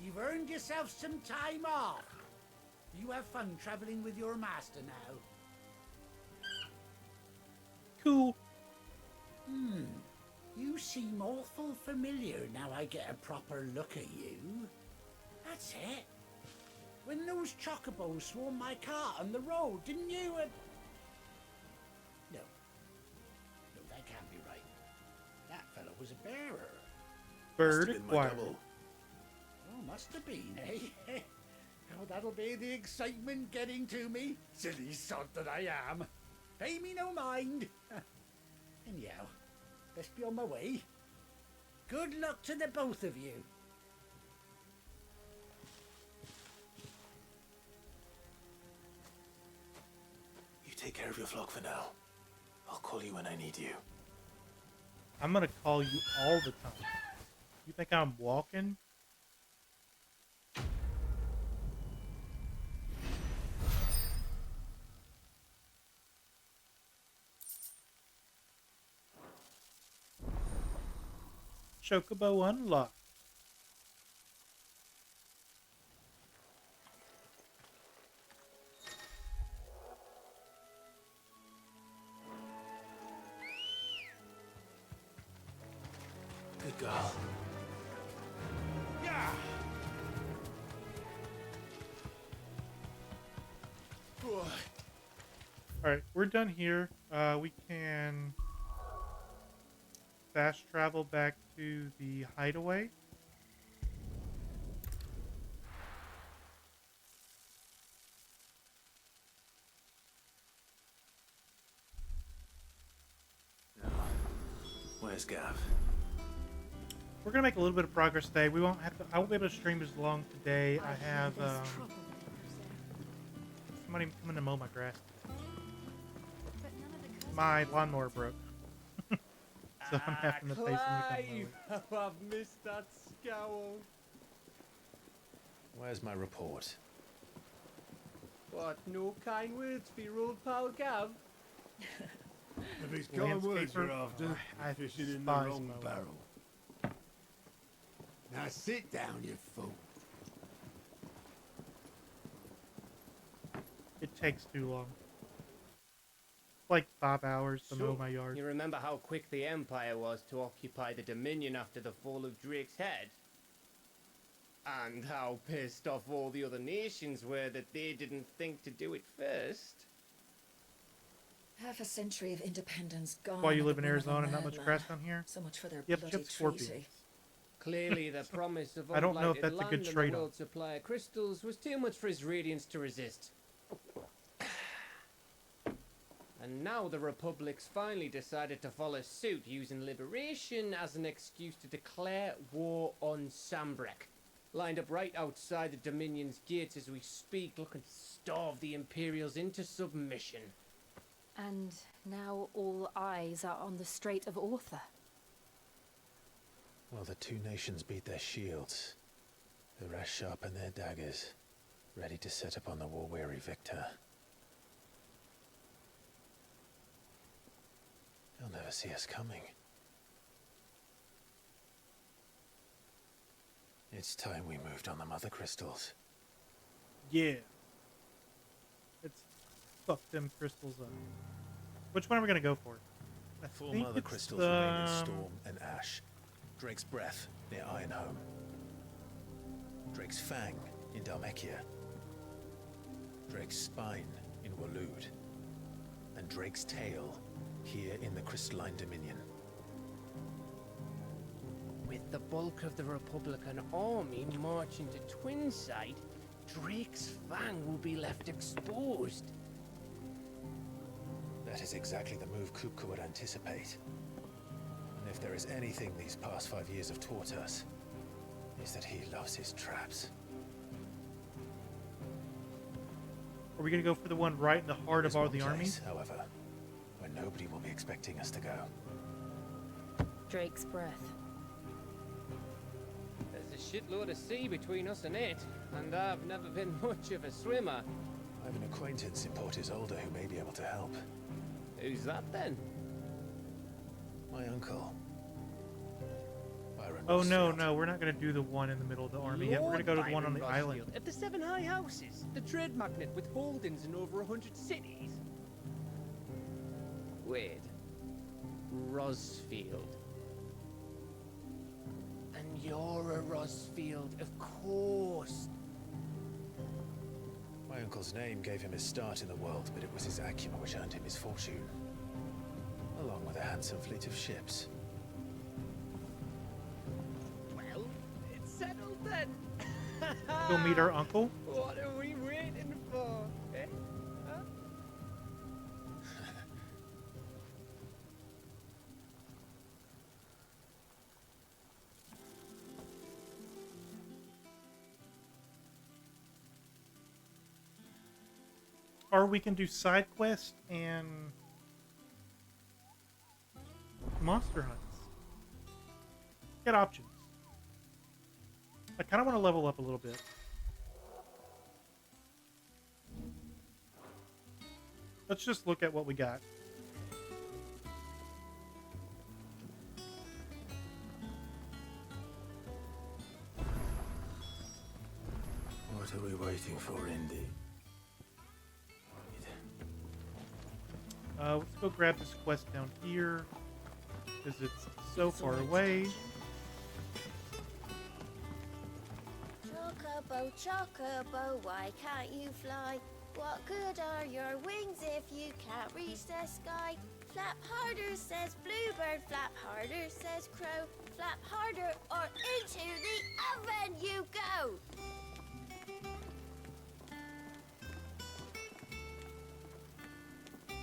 You've earned yourself some time off. You have fun traveling with your master now. Cool. You seem awful familiar now I get a proper look at you. That's it. When those chocobos swarmed my cart on the road, didn't you? No, that can't be right. That fellow was a bearer. Bird Must have been my acquired. double. Oh, must have been, eh? Oh, that'll be the excitement getting to me. Silly sod that I am. Pay me no mind. Anyhow, best be on my way. Good luck to the both of you. You take care of your flock for now. I'll call you when I need you. I'm gonna call you all the time. You think I'm walking? Chocobo unlocked. Good girl. Yeah. Alright, we're done here. We can fast travel back to the hideaway. Where's Gav? We're gonna make a little bit of progress today. We won't have to. I won't be able to stream as long today. I have somebody coming to mow my grass. My lawnmower broke, so I'm having to pay someone to come mow it. I've missed that scowl. Where's my report? What, no kind words for your old pal Gav? If it's kind words you're after, I fishing in the despise wrong mowing. barrel. Now sit down, you fool. It takes too long. Like 5 hours to mow So, my yard. you remember how quick the Empire was to occupy the Dominion after the fall of Drake's Head? And how pissed off all the other nations were that they didn't think to do it first. Half a century of independence gone. Why you at live the in whim of a Arizona, not much madman. grass down here? So much for their Yep, bloody just scorpions. treaty. Clearly, the promise of I don't know if unblighted that's a land good and the trade-off. world supply of crystals was too much for his radiance to resist. And now the Republic's finally decided to follow suit, using liberation as an excuse to declare war on Sambrek. Lined up right outside the Dominion's gates as we speak, looking to starve the Imperials into submission. And now all eyes are on the Strait of Author. Well, the two nations beat their shields. The rest sharpen their daggers, ready to set upon the war-weary victor. They'll never see us coming. It's time we moved on the mother crystals. Yeah. Let's fuck them crystals up. Which one are we gonna go for? I Four think mother it's crystals remain in the- Storm and Ash. Drake's Breath near Ironhome. Drake's Fang in Dhalmekia. Drake's Spine in Waloed. And Drake's Tail here in the Crystalline Dominion. With the bulk of the Republican army marching to Twinside, Drake's Fang will be left exposed. That is exactly the move Kupka would anticipate. And if there is anything these past 5 years have taught us, is that he loves his traps. Are we gonna go for the one right in the heart There's of all one the place, armies? however, where nobody will be expecting us to go. Drake's Breath. There's a shitload of sea between us and it, and I've never been much of a swimmer. I have an acquaintance in Port Isolde who may be able to help. Who's that then? My uncle. Byron Oh Rossfield. no, we're not gonna do the one in the middle of the army yet. We're gonna go to the one on the island. At the Seven High Houses, the trade magnate with holdings in over 100 cities. Wait. Rosfield. And you're a Rosfield, of course. My uncle's name gave him his start in the world, but it was his acumen which earned him his fortune. Along with a handsome fleet of ships. Well, it's settled then. Go meet our uncle? What are we waiting for? Eh? Huh? Or we can do side quest and monster hunts. Get options. I kind of want to level up a little bit. Let's just look at what we got. What are we waiting for, Indy? Let's go grab this quest down here, because it's so far away. Chocobo, chocobo, why can't you fly? What good are your wings if you can't reach the sky? Flap harder, says bluebird, flap harder, says crow. Flap harder or into the oven you go!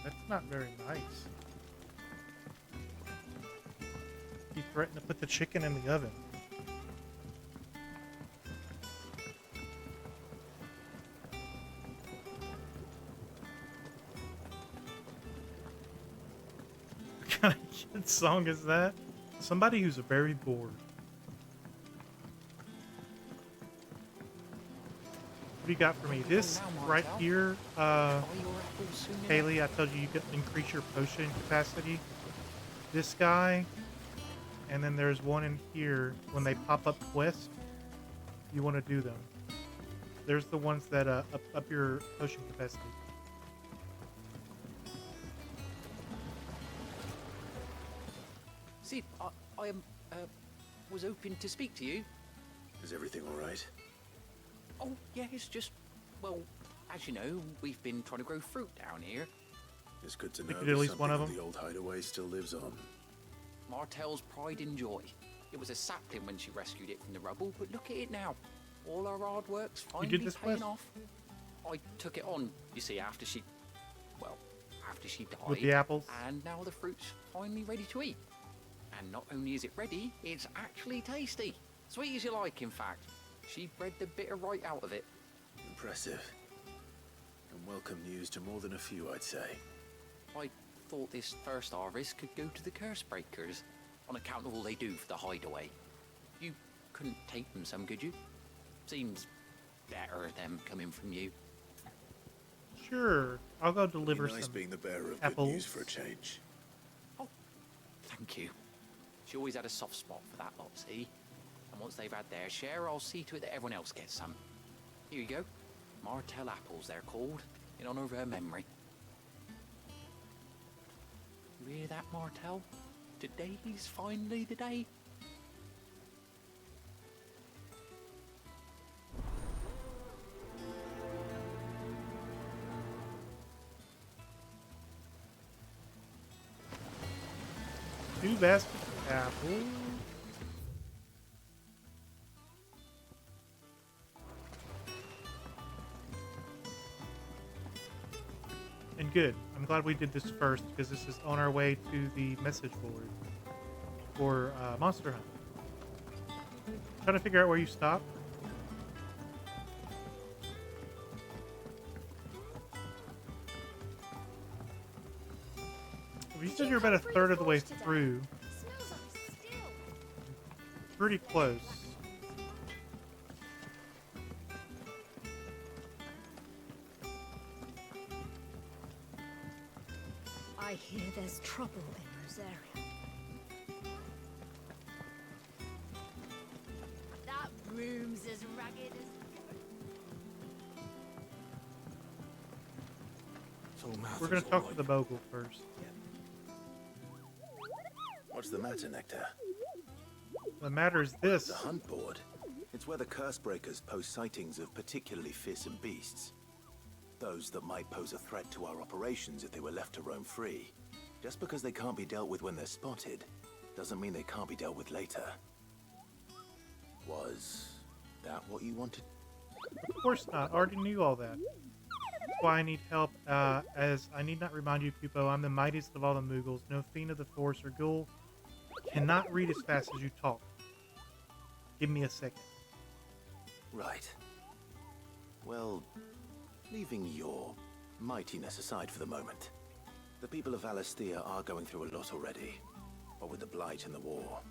That's not very nice. threatened to put the chicken in the oven. What kind of kid song is that? Somebody who's very bored. What do you got for me? This right here, Haley, I told you you could increase your potion capacity. This guy, and then there's one in here. When they pop up quests, you want to do them. There's the ones that up your potion capacity. Sid, I was hoping to speak to you. Is everything all right? Oh, yeah, it's just, well, as you know, we've been trying to grow fruit down here. It's good to We know could at that least one something of of the old hideaway still lives on. Martell's pride and joy. It was a sapling when she rescued it from the rubble, but look at it now. All our hard work's finally this paying quest? off. I took it on, you see, after she died. With the apples? And now the fruit's finally ready to eat. And not only is it ready, it's actually tasty. Sweet as you like, in fact. She bred the bitter right out of it. Impressive. And welcome news to more than a few, I'd say. I thought this first harvest could go to the curse breakers, on account of all they do for the hideaway. You couldn't take them some, could you? Seems better them coming from you. Sure, I'll go deliver Be nice some being the bearer of apples. good news for a change. Thank you. She always had a soft spot for that lot, see? And once they've had their share, I'll see to it that everyone else gets some. Here you go. Martell apples, they're called, in honor of her memory. You hear that, Martell? Today's finally the day. Two baskets of apples. And good. I'm glad we did this first because this is on our way to the message board for Monster Hunt. Trying to figure out where you stop. You said you're about a third of the way through. Pretty close. I hear there's trouble in Rosaria. That room's as ragged as... We're going to talk to the Bogle first. What's the matter, Nectar? The matter is this. The hunt board. It's where the curse breakers post sightings of particularly fearsome beasts. Those that might pose a threat to our operations if they were left to roam free. Just because they can't be dealt with when they're spotted, doesn't mean they can't be dealt with later. Was that what you wanted? Of course not. I already knew all that. That's why I need help, as I need not remind you, Pupo, I'm the mightiest of all the Moogles. No fiend of the Force or ghoul cannot read as fast as you talk. Give me a second. Right. Well, leaving your mightiness aside for the moment, the people of Alastia are going through a lot already. What with the Blight and the war.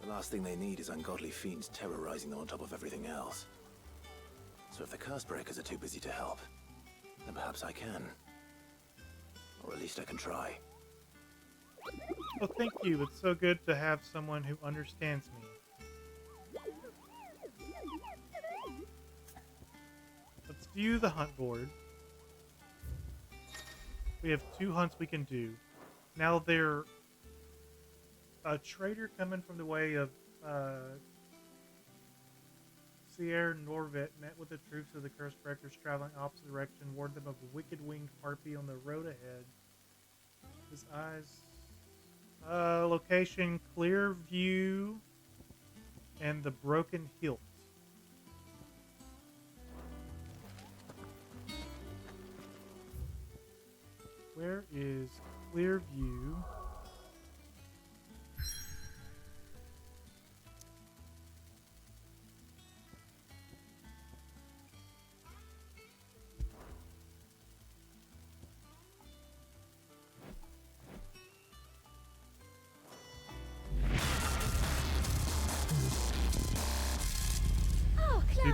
The last thing they need is ungodly fiends terrorizing them on top of everything else. So if the curse breakers are too busy to help, then perhaps I can. Or at least I can try. Well, thank you. It's so good to have someone who understands me. Let's view the hunt board. We have 2 hunts we can do. Now there, a trader coming from the way of Sierra Norvet met with the troops of the Curse Breakers traveling opposite direction, warned them of a wicked winged harpy on the road ahead. His eyes. Location, Clear View, and the Broken Hilt. Where is Clear View?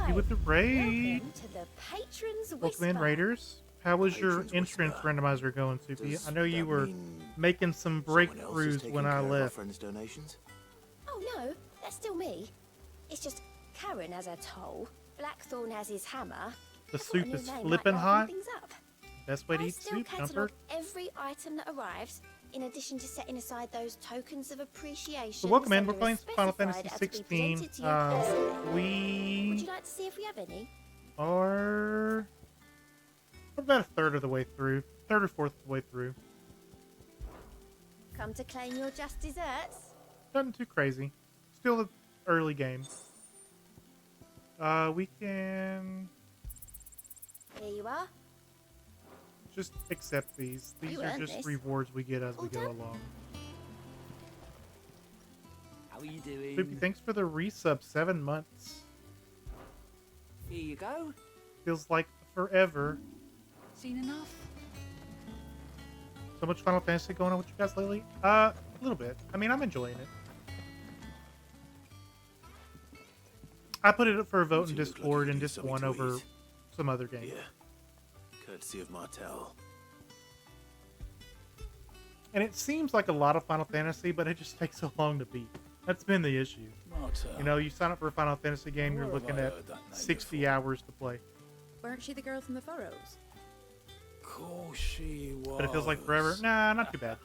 Soupy with the raid. Welcome to the Patrons Welcome in, Whisper. Raiders. How was your entrance randomizer going, Soupy? I know you were making some breakthroughs when I left. Oh no, that's still me. It's just Karen has her toll, Blackthorn has his hammer. The I've got a soup new is name like flipping liven hot. things up. Best way to I eat still soup, Jumper. catalogue every item that arrives, in addition to setting aside those tokens of appreciation. So welcome in. We're Sender playing has Final Fantasy specified are to be 16. presented to you personally. We Would you like to see if we have any? are about a third of the way through. Third or fourth of the way through. Come to claim your just desserts? Nothing too crazy. Still the early game. We can Here you are. just accept these. These You are earned just this. rewards we get as we All go done? along. How are you doing? Soupy, thanks for the resub. 7 months. Here you go. Feels like forever. Seen enough? So much Final Fantasy going on with you guys lately? A little bit. I mean, I'm enjoying it. I put it up for a vote in Discord and just won over some other game. Yeah. Courtesy of Martel. And it seems like a lot of Final Fantasy, but it just takes so long to beat. That's been the issue. Martel. You know, you sign up for a Final Fantasy game, you're Where have looking I at heard that name 60 hours to play. Weren't she the girl from the Furrows? Course she was. But it feels like forever. Nah, not too bad.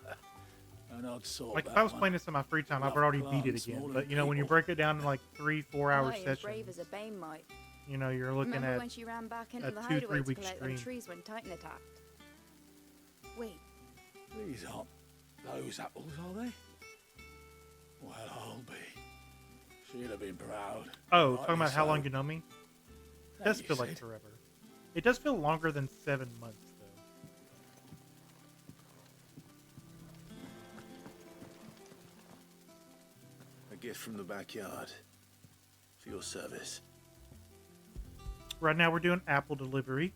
And I'd sort Like, if that I was one. playing this in my free time, I've Rough already beat it plants, again. smaller But, you know, when you people. break it down in like 3-4 hour Aye, as brave sessions, as a Bane might. you know, you're looking Remember at when she ran back into a the 2-3 hideaway to week pull out stream. them trees when Titan attacked? Wait, These aren't those apples, are they? Well, I'll be. She'd have been proud. Oh, Rightly talking about how so. long you know me? It That does you feel like said. forever. It does feel longer than 7 months, though. A gift from the backyard. For your service. Right now, we're doing Apple delivery.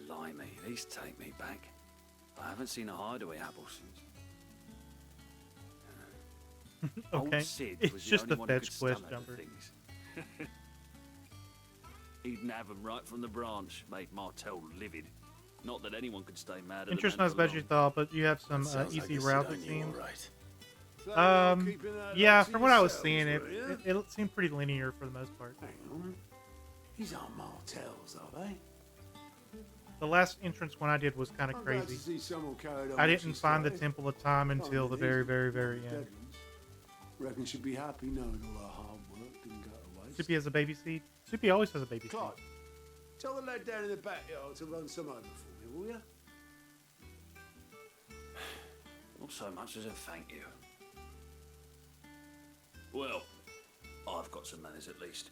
Blimey, these take me back. I haven't seen a hideaway apple since. Okay, Old Sid it's was the just only a one who fetch could quest, stomach Jumper. the things. He'd have them right from the branch, made Martel livid. Not that anyone could stay mad at Interest the man not as bad as for you long. thought, but you have some Sounds like easy this routes, I it knew seems. all right. Yeah, from what I was seeing, it seemed pretty linear for the most part. Hang on. These aren't Martels, are they? The last entrance one I did was kind of I'm glad to crazy. see someone carried on I what didn't she find the started. Temple of Time until the very, very, very end. Dead ones. Reckon she'd be happy knowing all her hard work didn't go to waste. Soupy has a baby seat. Soupy always has a baby seat. Clive, tell the lad down in the backyard to run some over for me, will you? Not so much as a thank you. Well, I've got some manners at least.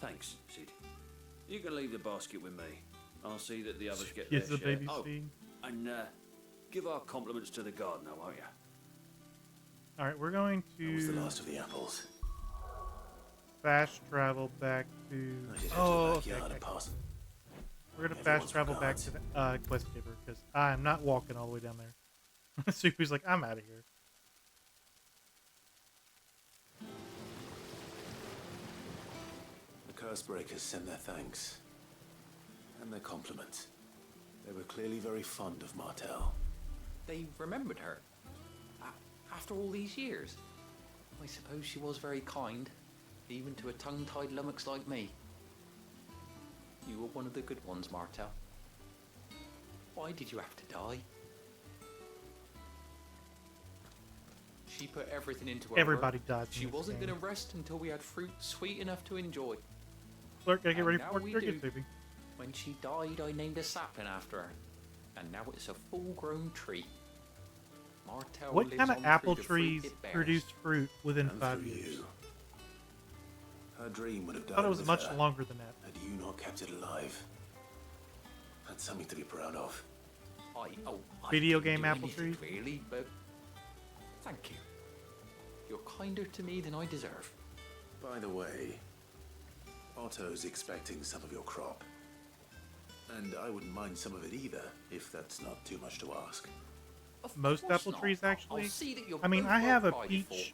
Thanks, Sid. You can leave the basket with me. I'll see that the others get Yes, their the share. baby Oh, seed. and give our compliments to the gardener, won't you? All right, we're going That was the to last of the apples. fast travel back to. I did Oh, the okay. backyard okay. and pass. We're gonna Everyone's fast travel back to the quest giver because I'm not walking all the way down there. Soupy's like, I'm out of here. The Cursebreakers send their thanks. And their compliments. They were clearly very fond of Martel. They remembered her. After all these years. I suppose she was very kind, even to a tongue-tied lummox like me. You were one of the good ones, Martel. Why did you have to die? She put everything into her Everybody work. dies in She this wasn't game. going to rest until we had fruit sweet enough to enjoy. Clerk, gotta get And ready now for work. we You're do. good, Soupy. When she died, I named a sapling after her. And now it's a full-grown tree. Martel What lives kind of on apple through the fruit trees it bears. produce fruit within And 5 through years? you. Her dream would have I died thought it was with much her, longer than that. had you not kept it alive. That's something to be proud of. I Video didn't game do apple anything trees? really, but thank you. You're kinder to me than I deserve. By the way, Otto's expecting some of your crop. And I wouldn't mind some of it either, if that's not too much to ask. most course apple not. trees, I'll actually. see that you're I mean, both I have a well peach provided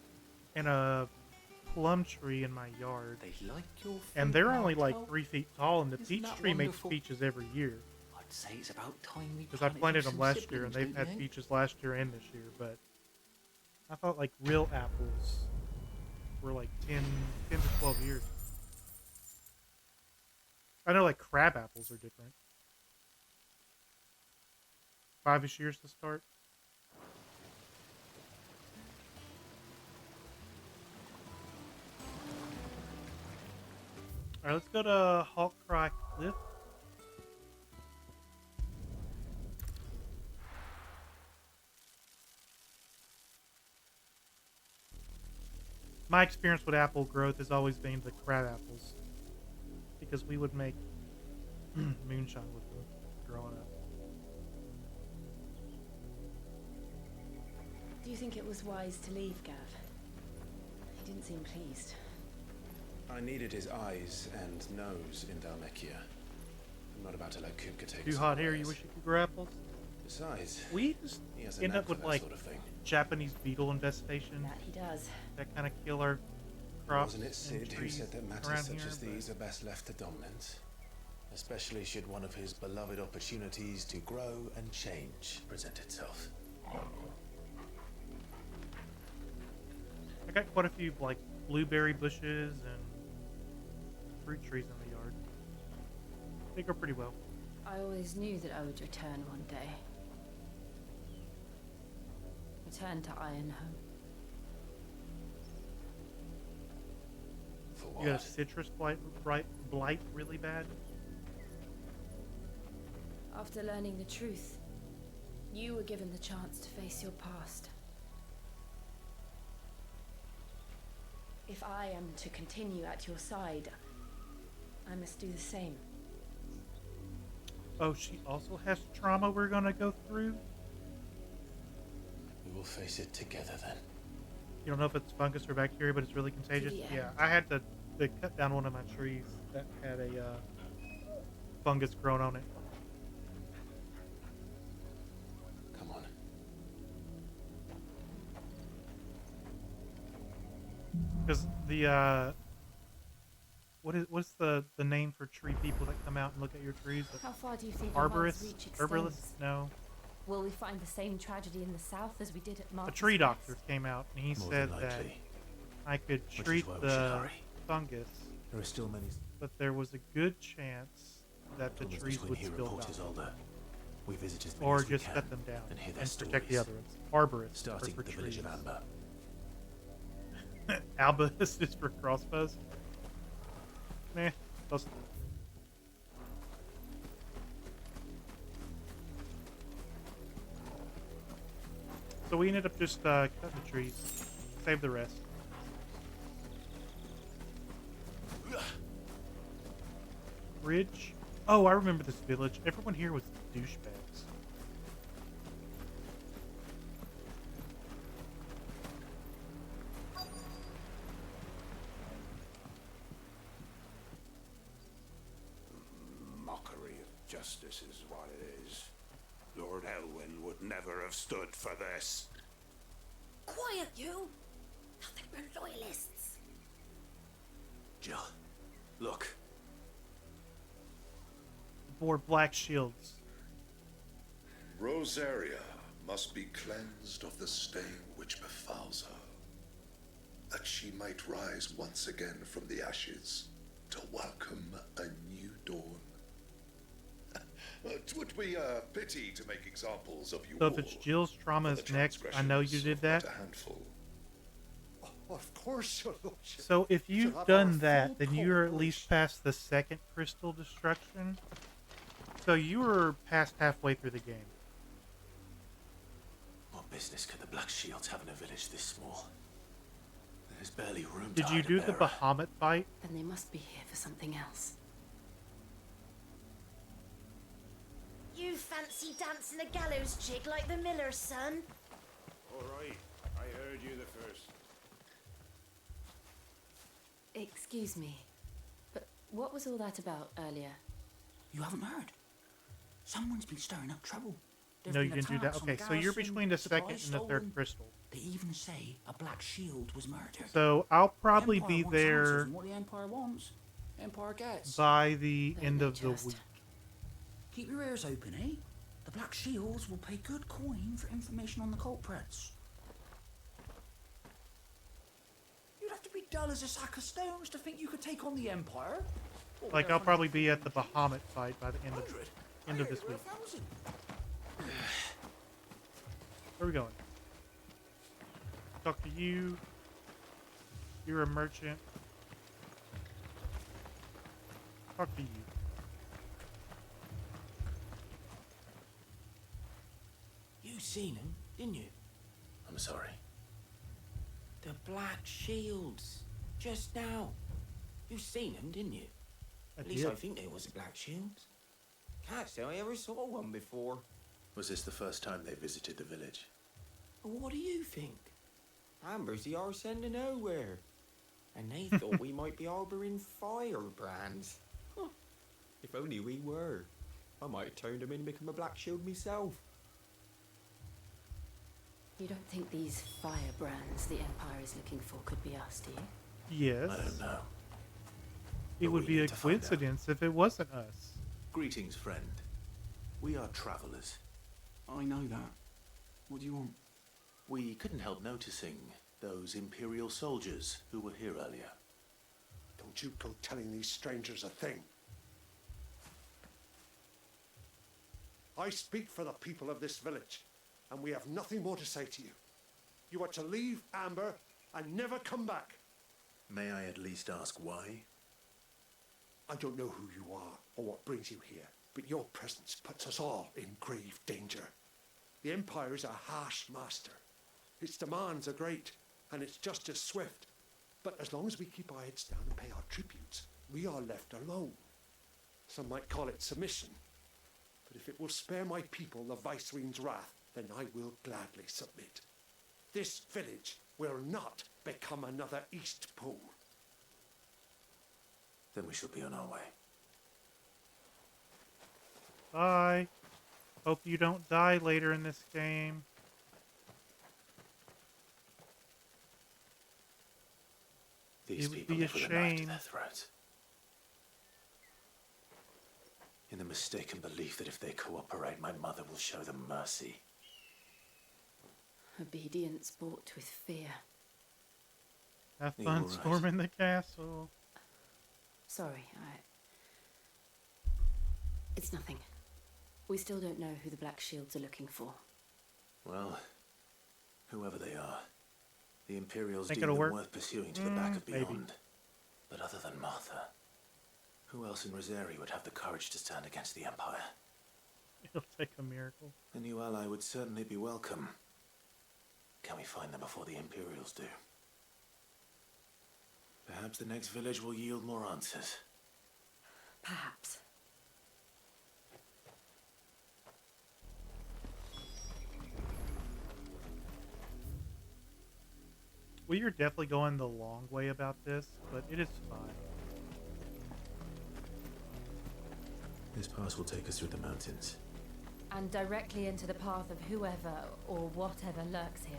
and a plum tree in my yard. They like your And fruit, they're only like Martel. 3 feet tall, and the Isn't peach that tree makes wonderful? peaches every year. I'd say it's about time we Because I planted planted you them some last year, and siblings, they've don't had you think? peaches last year and this year. But I thought like real apples were like 10 to 12 years. I know like crab apples are different. 5-ish years to start. Alright, let's go to Hawkcry Cliff. My experience with apple growth has always been the crab apples. Because we would make moonshine with them growing up. Do you think it was wise to leave, Gav? He didn't seem pleased. I needed his eyes and nose in Dhalmekia. I'm not about to let Kupka take Too us hot here, unawares. you wish you could grow apples? Besides, We just he has a end knack up for with that like sort of thing. Japanese beetle infestation. That he does. That kind of kill our crops. Wasn't it and Sid who trees said that matters around such here, as these are best left to dominance? Especially should one of his beloved opportunities to grow and change present itself. I got quite a few like blueberry bushes and fruit trees in the yard. They grow pretty well. I always knew that I would return one day. Return to Ironhome. For You got a citrus blight really bad? After learning the truth, you were given the chance to face your past. If I am to continue at your side, I must do the same. Oh, she also has trauma we're gonna go through? We will face it together then. You don't know if it's fungus or bacteria, but it's really contagious? the Yeah, end. I had to cut down one of my trees that had a fungus growing on it. Come on. Because the what's the name for tree people that come out and look at your trees? How far do you think the Arborists? reach extends? Herbalists? No. Will we find the same tragedy in the south as we did at A Martha's tree Rest? doctor came out and he More said than that likely. I could Which is treat why we should the hurry. fungus, There are still many. but there was a good chance that the Tunnels trees between would here still and Port die. Isolde. We visit as many Or as we just can cut them down and hear and their protect the stories. others. Arborists Starting are with for the village trees. of Amber. Albus is for crossbows. Nah, those. So we ended up just cutting the trees, save the rest. Ridge. Oh, I remember this village. Everyone here was douchebags. Mockery of justice is what it is. Lord Elwyn would never have stood for this. Quiet, you! Nothing but loyalists. Jill, look. Bore black shields. Rosaria must be cleansed of the stain which befouls her, that she might rise once again from the ashes to welcome a new dawn. 'Twould be a pity to make examples of you So all. if it's Jill's trauma for is the next, I know you did that. but a handful. Of course, your lordship. So if Shall you've have done our that, full then you're at least past the second crystal destruction. So you were past halfway through the game. What business could the Black Shields have in a village this small? There's barely room to Did you hide a do the bearer. Bahamut fight? Then they must be here for something else. You fancy dancing a gallows jig like the miller's son? All right, I heard you the first. Excuse me, but what was all that about earlier? You haven't heard? Someone's been stirring up trouble. No, you didn't do that. Okay, so you're between the second and the third crystal. They even say a Black Shield was murdered. So I'll probably The be Empire wants answers, there and what the Empire wants, Empire gets. by the end of the week. Keep your ears open, eh? The Black Shields will pay good coin for information on the culprits. You'd have to be dull as a sack of stones to think you could take on the Empire. Like I'll probably be at the Bahamut fight by the end of this week. Where are we going? Talk to you. You're a merchant. Talk to you. You seen him, didn't you? I'm sorry. The Black Shields. Just now. You seen them, didn't you? At least I think there was a Black Shields. Can't say I ever saw one before. Was this the first time they visited the village? What do you think? Amber's the arse end of nowhere. And they thought we might be harbouring firebrands. Huh. If only we were. I might have turned them in and become a Black Shield myself. You don't think these firebrands the Empire is looking for could be us, do you? Yes. I don't know. It would be a coincidence if it wasn't us. Greetings, friend. We are travelers. I know that. What do you want? We couldn't help noticing those Imperial soldiers who were here earlier. Don't you go telling these strangers a thing. I speak for the people of this village, and we have nothing more to say to you. You are to leave Amber and never come back. May I at least ask why? I don't know who you are or what brings you here, but your presence puts us all in grave danger. The Empire is a harsh master. Its demands are great, and its justice swift. But as long as we keep our heads down and pay our tributes, we are left alone. Some might call it submission. But if it will spare my people the Viceroy's wrath, then I will gladly submit. This village will not become another East Pool. Then we shall be on our way. Bye. Hope you don't die later in this game. These It would people be a live with a knife to shame. their throats. In the mistaken belief that if they cooperate, my mother will show them mercy. Obedience bought with fear. Have You're fun right. storming the castle. Sorry, It's nothing. We still don't know who the Black Shields are looking for. Well, whoever they are, the Imperials Think deem it'll them work? worth pursuing to the back of Maybe. beyond. But other than Martha, who else in Rosari would have the courage to stand against the Empire? It'll take a miracle. A new ally would certainly be welcome. Can we find them before the Imperials do? Perhaps the next village will yield more answers. Perhaps. We are definitely going the long way about this, but it is fine. This pass will take us through the mountains. And directly into the path of whoever or whatever lurks here.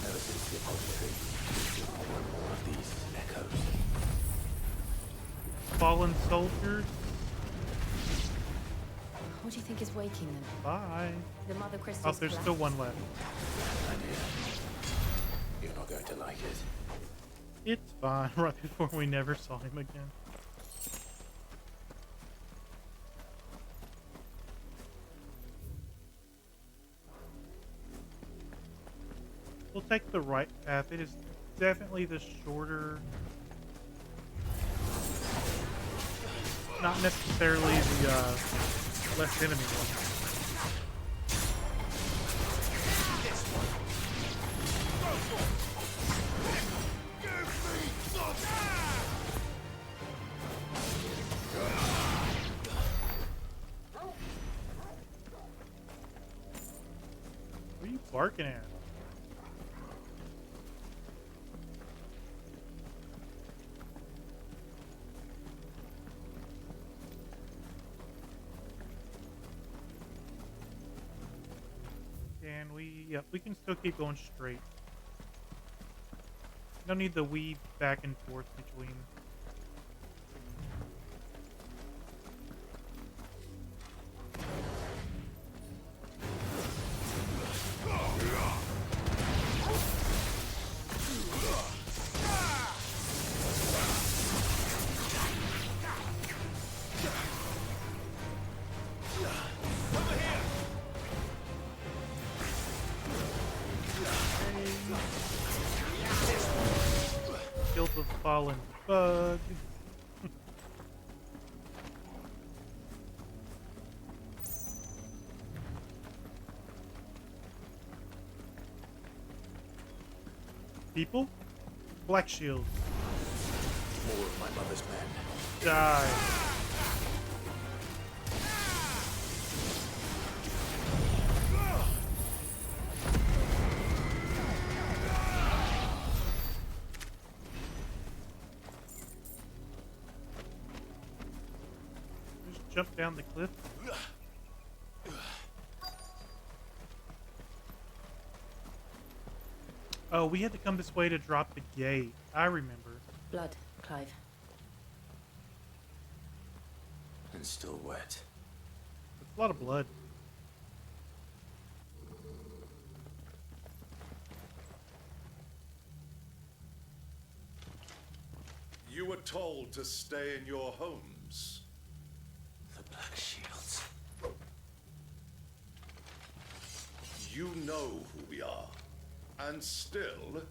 Ever since the apothecary, more and more of these echoes. Fallen soldiers. What do you think is waking them? Bye. The mother Oh, crystals there's still one left. You're not going to like it. It's fine. Right before we never saw him again. We'll take the right path. It is definitely the shorter. Not necessarily the less enemy one. What are you barking at? Can we? Yep, we can still keep going straight. No need the weave back and forth between. Kill the fallen bug. People? Black shield. More of my mother's men. Die. Just jump down the cliff. Oh, we had to come this way to drop the gate. I remember. Blood, Clive. And still wet. It's a lot of blood. You were told to stay in your homes. The Black Shields. You know who we are. And still,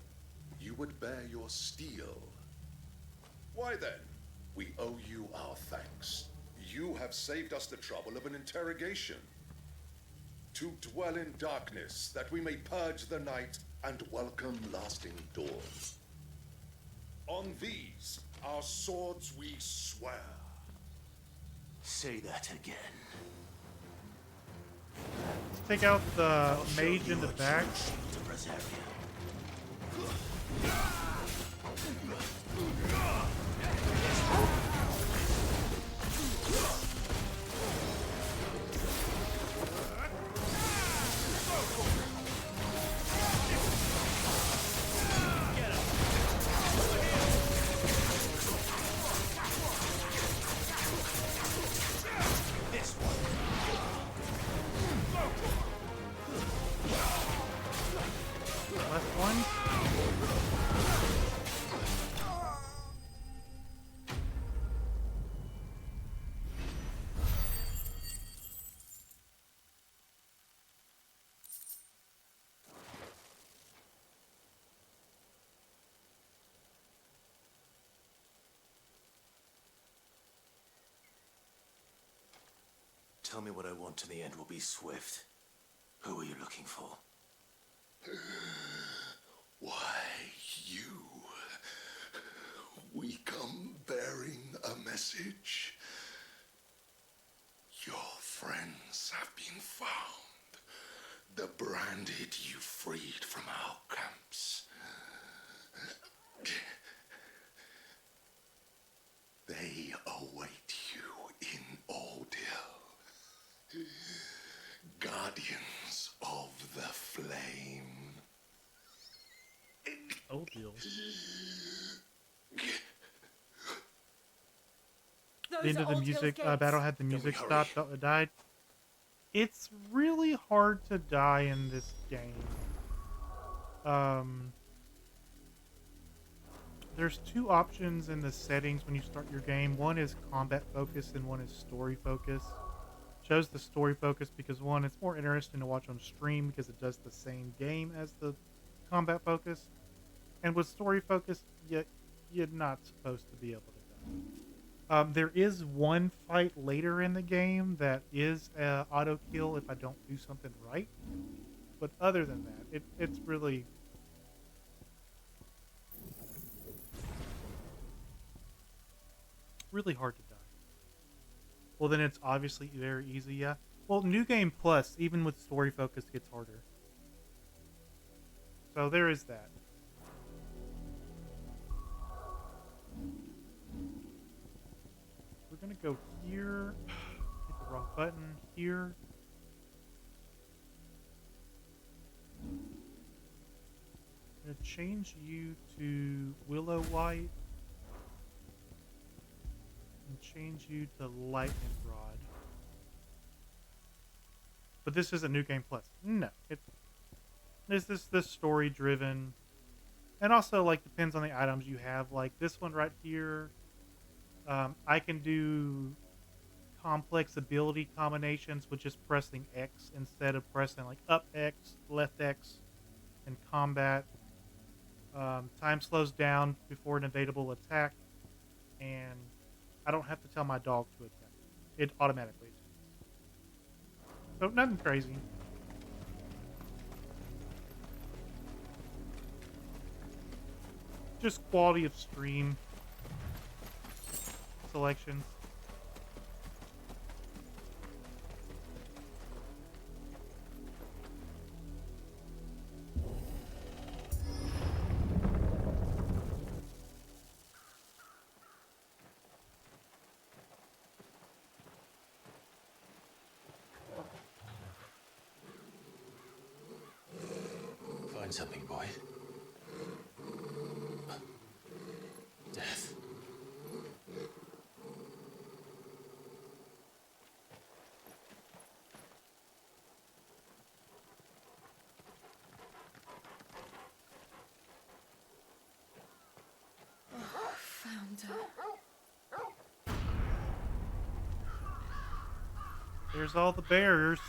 you would bear your steel. Why then, we owe you our thanks. You have saved us the trouble of an interrogation. To dwell in darkness, that we may purge the night and welcome lasting dawn. On these, our swords we swear. Say that again. Let's take out the mage in the back. To preserve you. Left one. Tell me what I want and the end will be swift. Who are you looking for? Why, you. We come bearing a message. Your friends have been found. The branded you freed from our camps. They await you in Ordeal. Guardians of the Flame. Oh, deal. The end of the music battle had the music stopped. It died. It's really hard to die in this game. There's two options in the settings when you start your game. One is combat focus and one is story focus. Chose the story focus because one, it's more interesting to watch on stream because it does the same game as the combat focus. And with story focus, you're not supposed to be able to die. There is one fight later in the game that is auto kill if I don't do something right. But other than that, it's really hard to die. Well, then it's obviously very easy, yeah. Well, New Game Plus, even with story focus, gets harder. So there is that. We're gonna go here. Hit the wrong button. Here. change you to Willow White and change you to Lightning Rod. But this isn't New Game Plus. No, this story driven, and also like depends on the items you have. Like this one right here, I can do complex ability combinations with just pressing X instead of pressing like up X, left X, in combat. Time slows down before an evadable attack, and I don't have to tell my dog to attack. It automatically attacks. So nothing crazy. Just quality of stream selections. Find something, boy. Death. Found her. There's all the bears.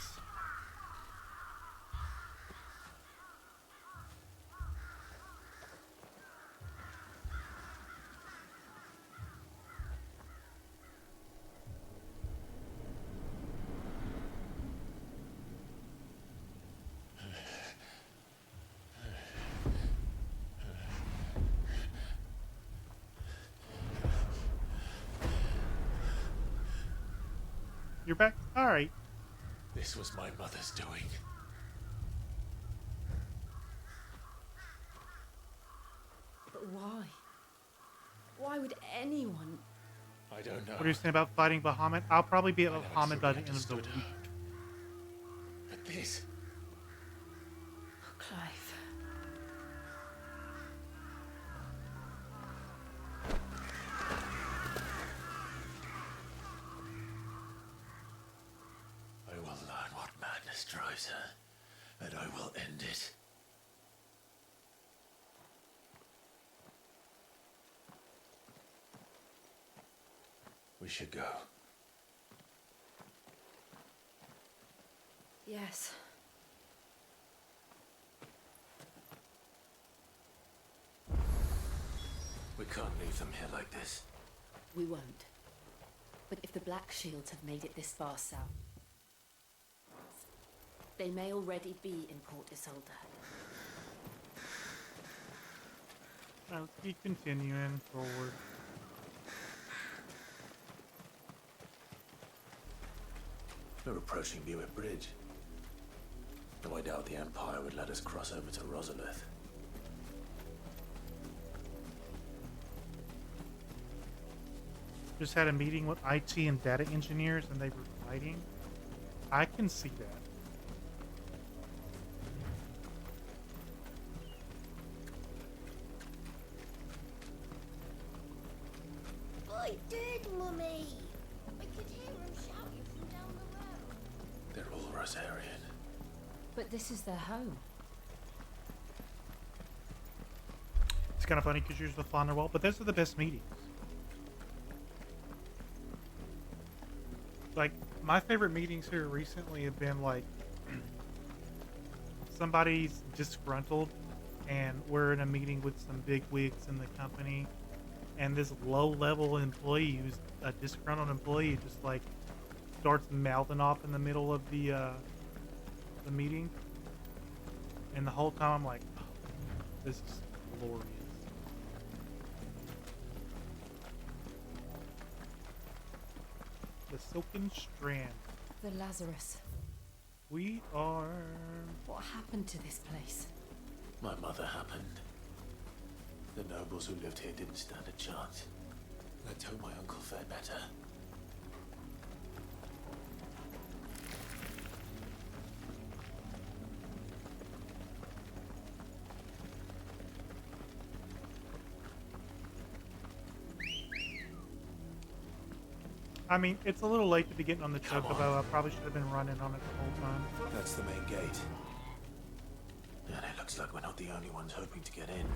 You're back? Alright. This was my mother's doing. But why? Why would anyone? I don't know. What are you saying about fighting Bahamut? I'll probably be at I never Bahamut by the truly end of the week. understood her. But this... Clive. I will learn what madness drives her, and I will end it. We should go. Yes. We can't leave them here like this. We won't. But if the Black Shields have made it this far south, they may already be in Port Isolde. I'll keep continuing forward. We're approaching Buick Bridge. Though I doubt the Empire would let us cross over to Rosalith. Just had a meeting with IT and data engineers and they were fighting. I can see that. I did, Mummy. I could hear him shouting from down the road. They're all Rosarian. But this is their home. It's kind of funny because you're the flounder wall, but those are the best meetings. Like, my favorite meetings here recently have been like somebody's disgruntled and we're in a meeting with some big wigs in the company, and this low-level employee who's a disgruntled employee just like starts mouthing off in the middle of the meeting, and the whole time I'm like, oh, this is glorious. The Silken Strand. The Lazarus. We are... What happened to this place? My mother happened. The nobles who lived here didn't stand a chance. Let's hope my uncle fared better. I mean, it's a little late to be getting on the chocobo. I probably should have been running on it the whole time. That's the main gate. And it looks like we're not the only ones hoping to get in.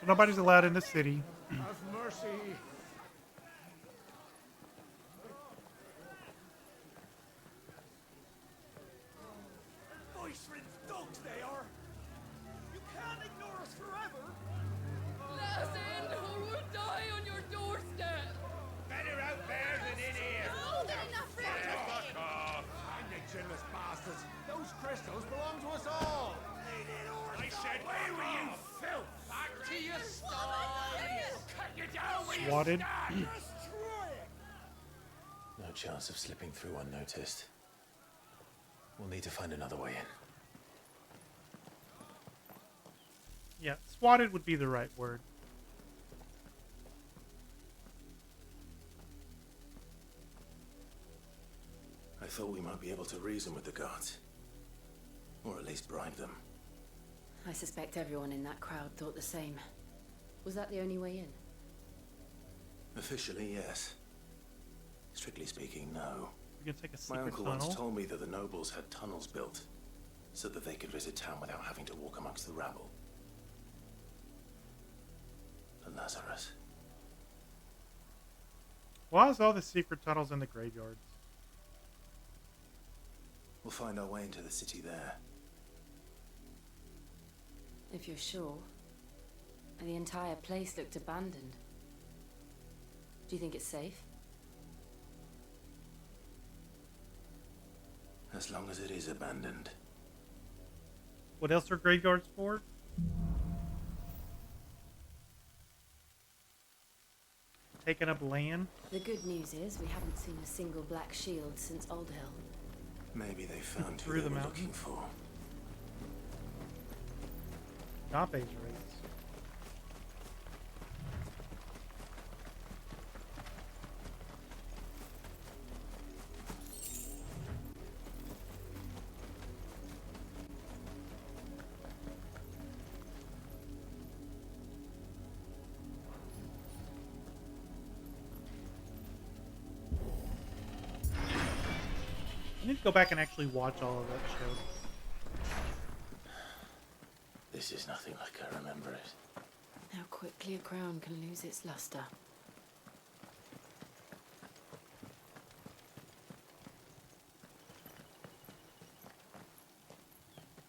So nobody's allowed in the city. Have mercy. Voice-ridden dogs they are! You can't ignore us forever! Let us in, or we'll die on your doorstep! Better out there than in here! More than enough room to Fuck off! And you chinless bastards. Those crystals belong to us all. I said, where were you, filth? Back to your stall! Cut you down where Swatted. you stand! Destroy it! No chance of slipping through unnoticed. We'll need to find another way in. Yeah, swatted would be the right word. I thought we might be able to reason with the guards. Or at least bribe them. I suspect everyone in that crowd thought the same. Was that the only way in? Officially, yes. Strictly speaking, no. We can take a My secret uncle tunnel. once told me that the nobles had tunnels built so that they could visit town without having to walk amongst the rabble. The Lazarus. Why is all the secret tunnels in the graveyards? We'll find our way into the city there. If you're sure. The entire place looked abandoned. Do you think it's safe? As long as it is abandoned. What else are graveyards for? Taking up land? The good news is we haven't seen a single black shield since Old Hill. Maybe they found who Through they the were mountain. looking for. Dante's raids. I need to go back and actually watch all of that show. This is nothing like I remember it. How quickly a crown can lose its luster.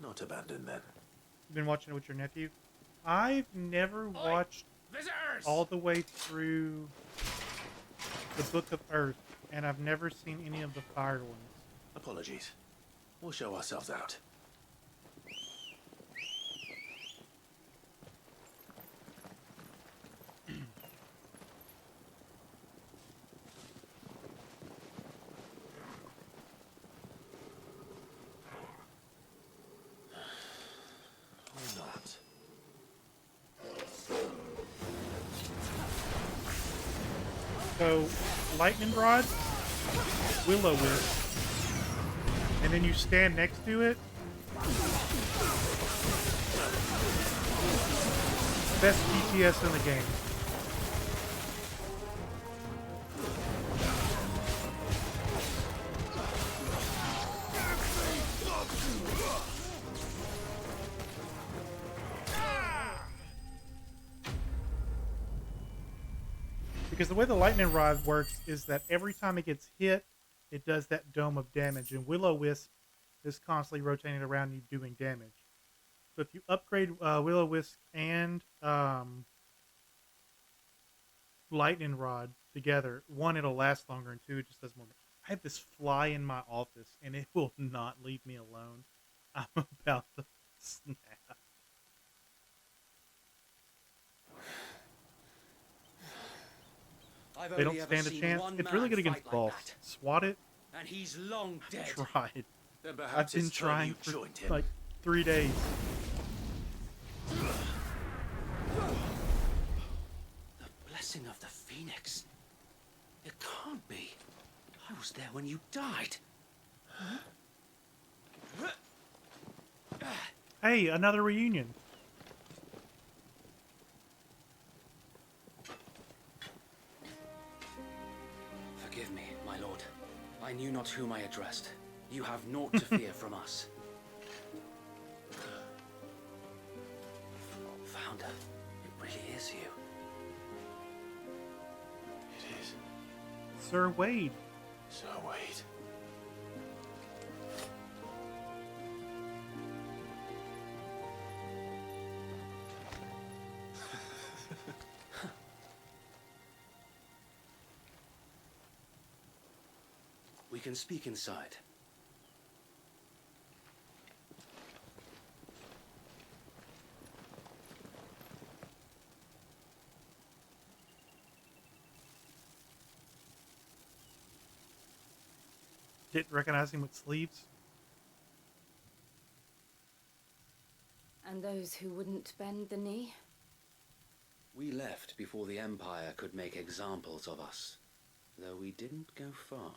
Not abandoned then. You've been watching it with your nephew? I've never watched Visitors! all the way through the Book of Earth, and I've never seen any of the Fire ones. Apologies. We'll show ourselves out. Or not. So, lightning rod, willow wisp, and then you stand next to it. Best GTS in the game. Because the way the lightning rod works is that every time it gets hit, it does that dome of damage. And Will-O-Wisp is constantly rotating around you doing damage. So if you upgrade Will-O-Wisp and lightning rod together, one, it'll last longer, and two, it just does more. I have this fly in my office, and it will not leave me alone. I'm about to snap. I've They don't only ever stand a seen chance. one It's really man good against fight boss. like that, Swat it. and he's long dead. Tried. Then I've perhaps been it's time trying you for joined him. like 3 days. The blessing of the Phoenix. It can't be. I was there when you died. Hey, another reunion. Forgive me, my lord. I knew not whom I addressed. You have naught to fear from us. Founder, it really is you. It is. Sir Wade. Sir Wade. We can speak inside. Didn't recognize him with sleeves. And those who wouldn't bend the knee? We left before the Empire could make examples of us, though we didn't go far.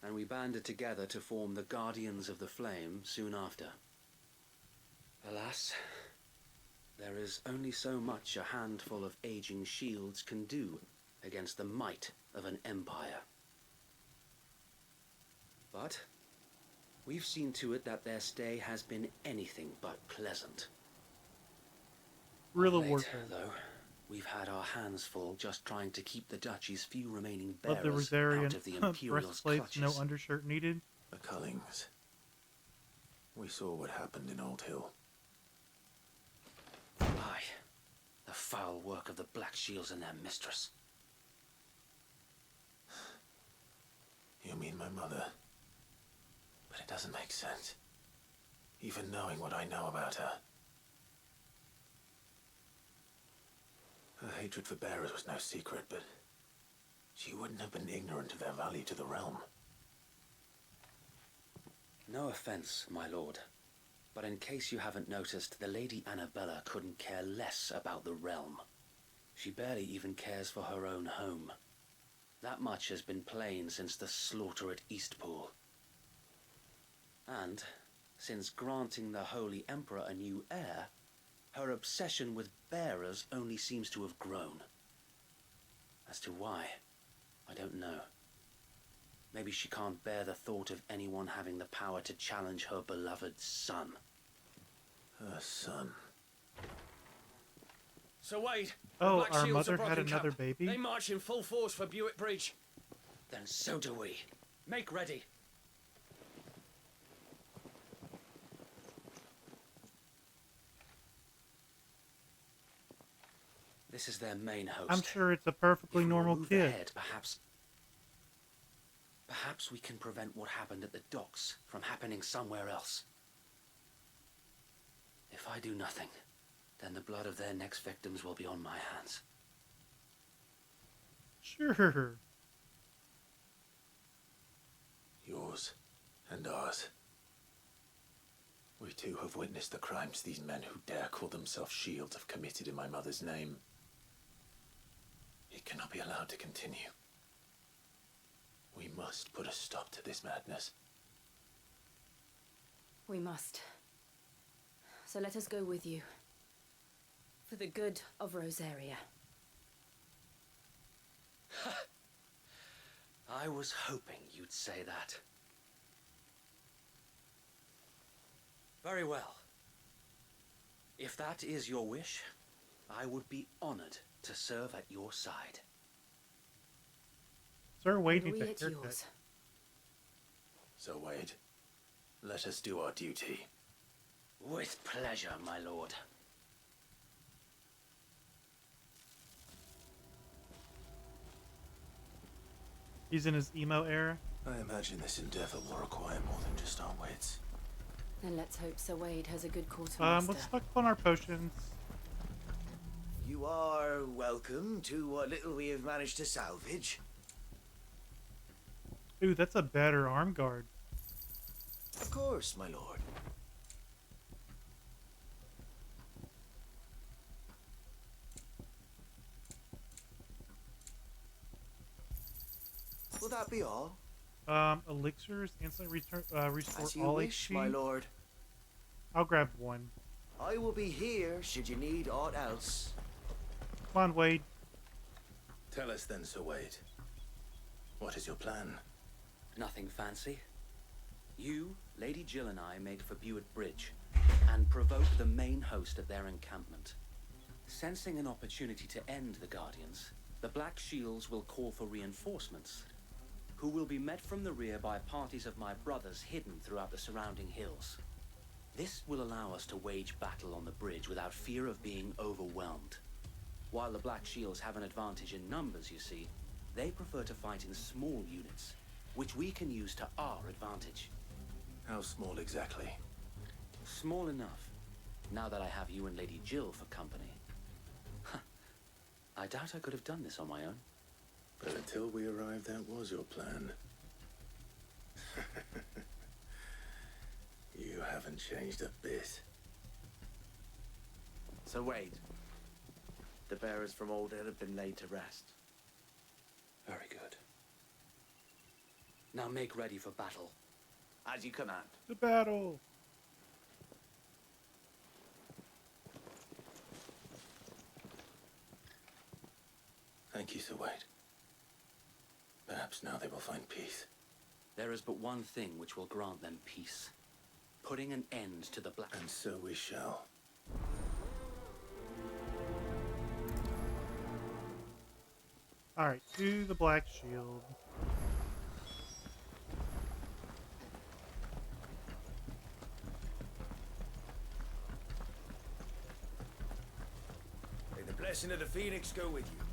And we banded together to form the Guardians of the Flame soon after. Alas, there is only so much a handful of aging shields can do against the might of an empire. But we've seen to it that their stay has been anything but pleasant. Real Of late, warfare. though, we've had our hands full just trying to keep the duchy's few remaining Love the bearers Rosarian out of the Imperial's breastplates, no clutches. undershirt needed. The Cullings. We saw what happened in Old Hill. Aye, the foul work of the Black Shields and their mistress. You mean my mother? But it doesn't make sense. Even knowing what I know about her. Her hatred for bearers was no secret, but she wouldn't have been ignorant of their value to the realm. No offense, my lord, but in case you haven't noticed, the Lady Annabella couldn't care less about the realm. She barely even cares for her own home. That much has been plain since the slaughter at Eastpool. And, since granting the Holy Emperor a new heir, her obsession with bearers only seems to have grown. As to why, I don't know. Maybe she can't bear the thought of anyone having the power to challenge her beloved son. Her son. So Wade, Oh, the Black our Shields are mother had broken another camp. baby? They march in full force for Buick Bridge. Then so do we. Make ready. This is their main host. I'm sure it's a perfectly If we normal remove kid. the head, perhaps we can prevent what happened at the docks from happening somewhere else. If I do nothing, then the blood of their next victims will be on my hands. Sure. Yours and ours. We too have witnessed the crimes these men who dare call themselves shields have committed in my mother's name. It cannot be allowed to continue. We must put a stop to this madness. We must. So let us go with you. For the good of Rosaria. I was hoping you'd say that. Very well. If that is your wish, I would be honored to serve at your side. Sir Wade And needs a we at haircut. yours. So, Wade, let us do our duty. With pleasure, my lord. He's in his emo era. I imagine this endeavor will require more than just our wits. Then let's hope Sir Wade has a good quartermaster. Let's stock up on our potions. You are welcome to what little we have managed to salvage. Ooh, that's a better arm guard. Of course, my lord. Will that be all? Elixirs instantly restore As you all wish, HP. my lord. I'll grab one. I will be here should you need aught else. Come on, Wade. Tell us then, Sir Wade. What is your plan? Nothing fancy. You, Lady Jill and I make for Buett Bridge and provoke the main host at their encampment. Sensing an opportunity to end the Guardians, the Black Shields will call for reinforcements, who will be met from the rear by parties of my brothers hidden throughout the surrounding hills. This will allow us to wage battle on the bridge without fear of being overwhelmed. While the Black Shields have an advantage in numbers, you see, they prefer to fight in small units, which we can use to our advantage. How small exactly? Small enough, now that I have you and Lady Jill for company. I doubt I could have done this on my own. But until we arrived, that was your plan. You haven't changed a bit. So Wade, the bearers from Old Hill have been laid to rest. Very good. Now make ready for battle. As you command. The battle! Thank you, Sir Wade. Perhaps now they will find peace. There is but one thing which will grant them peace. Putting an end to the Black... And so we shall. Alright, to the Black Shield. May the blessing of the Phoenix go with you.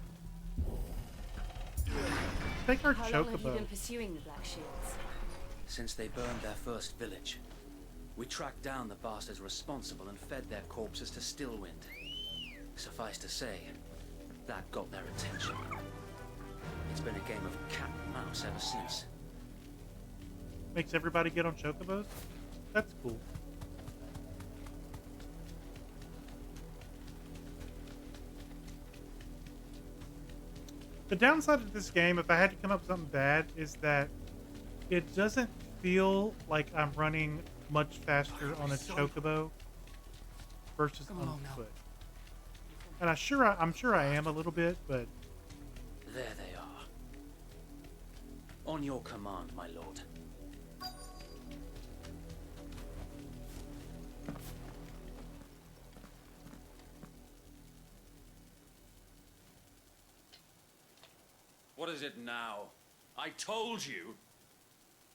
Take our How long have you chocobo. been pursuing the Black Shields? Since they burned their first village, we tracked down the bastards responsible and fed their corpses to Stillwind. Suffice to say, that got their attention. It's been a game of cat and mouse ever since. Makes everybody get on chocobos? That's cool. The downside of this game, if I had to come up with something bad, is that it doesn't feel like I'm running much faster on a chocobo versus on foot. And I'm sure I am a little bit, but There they are. On your command, my lord. What is it now? I told you.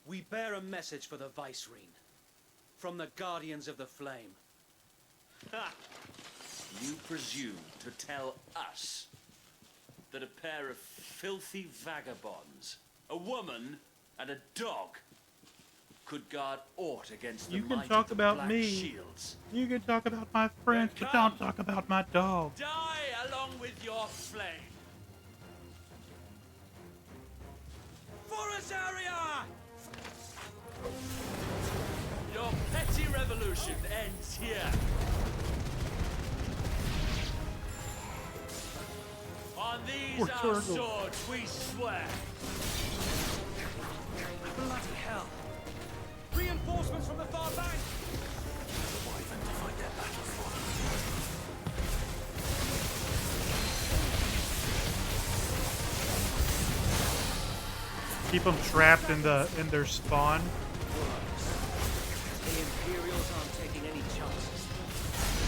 We bear a message for the Vicereine, from the Guardians of the Flame. Ha! You presume to tell us that a pair of filthy vagabonds, a woman and a dog, could guard aught against the you can might talk of the about Black me. Shields? You can talk about my friends, but don't talk about my dog. Die along with your flame. For us, area! Your petty revolution ends here. On these Poor our turtle. swords we swear. Bloody hell! Reinforcements from the far bank! Keep them trapped in their spawn. The Imperials aren't taking any chances.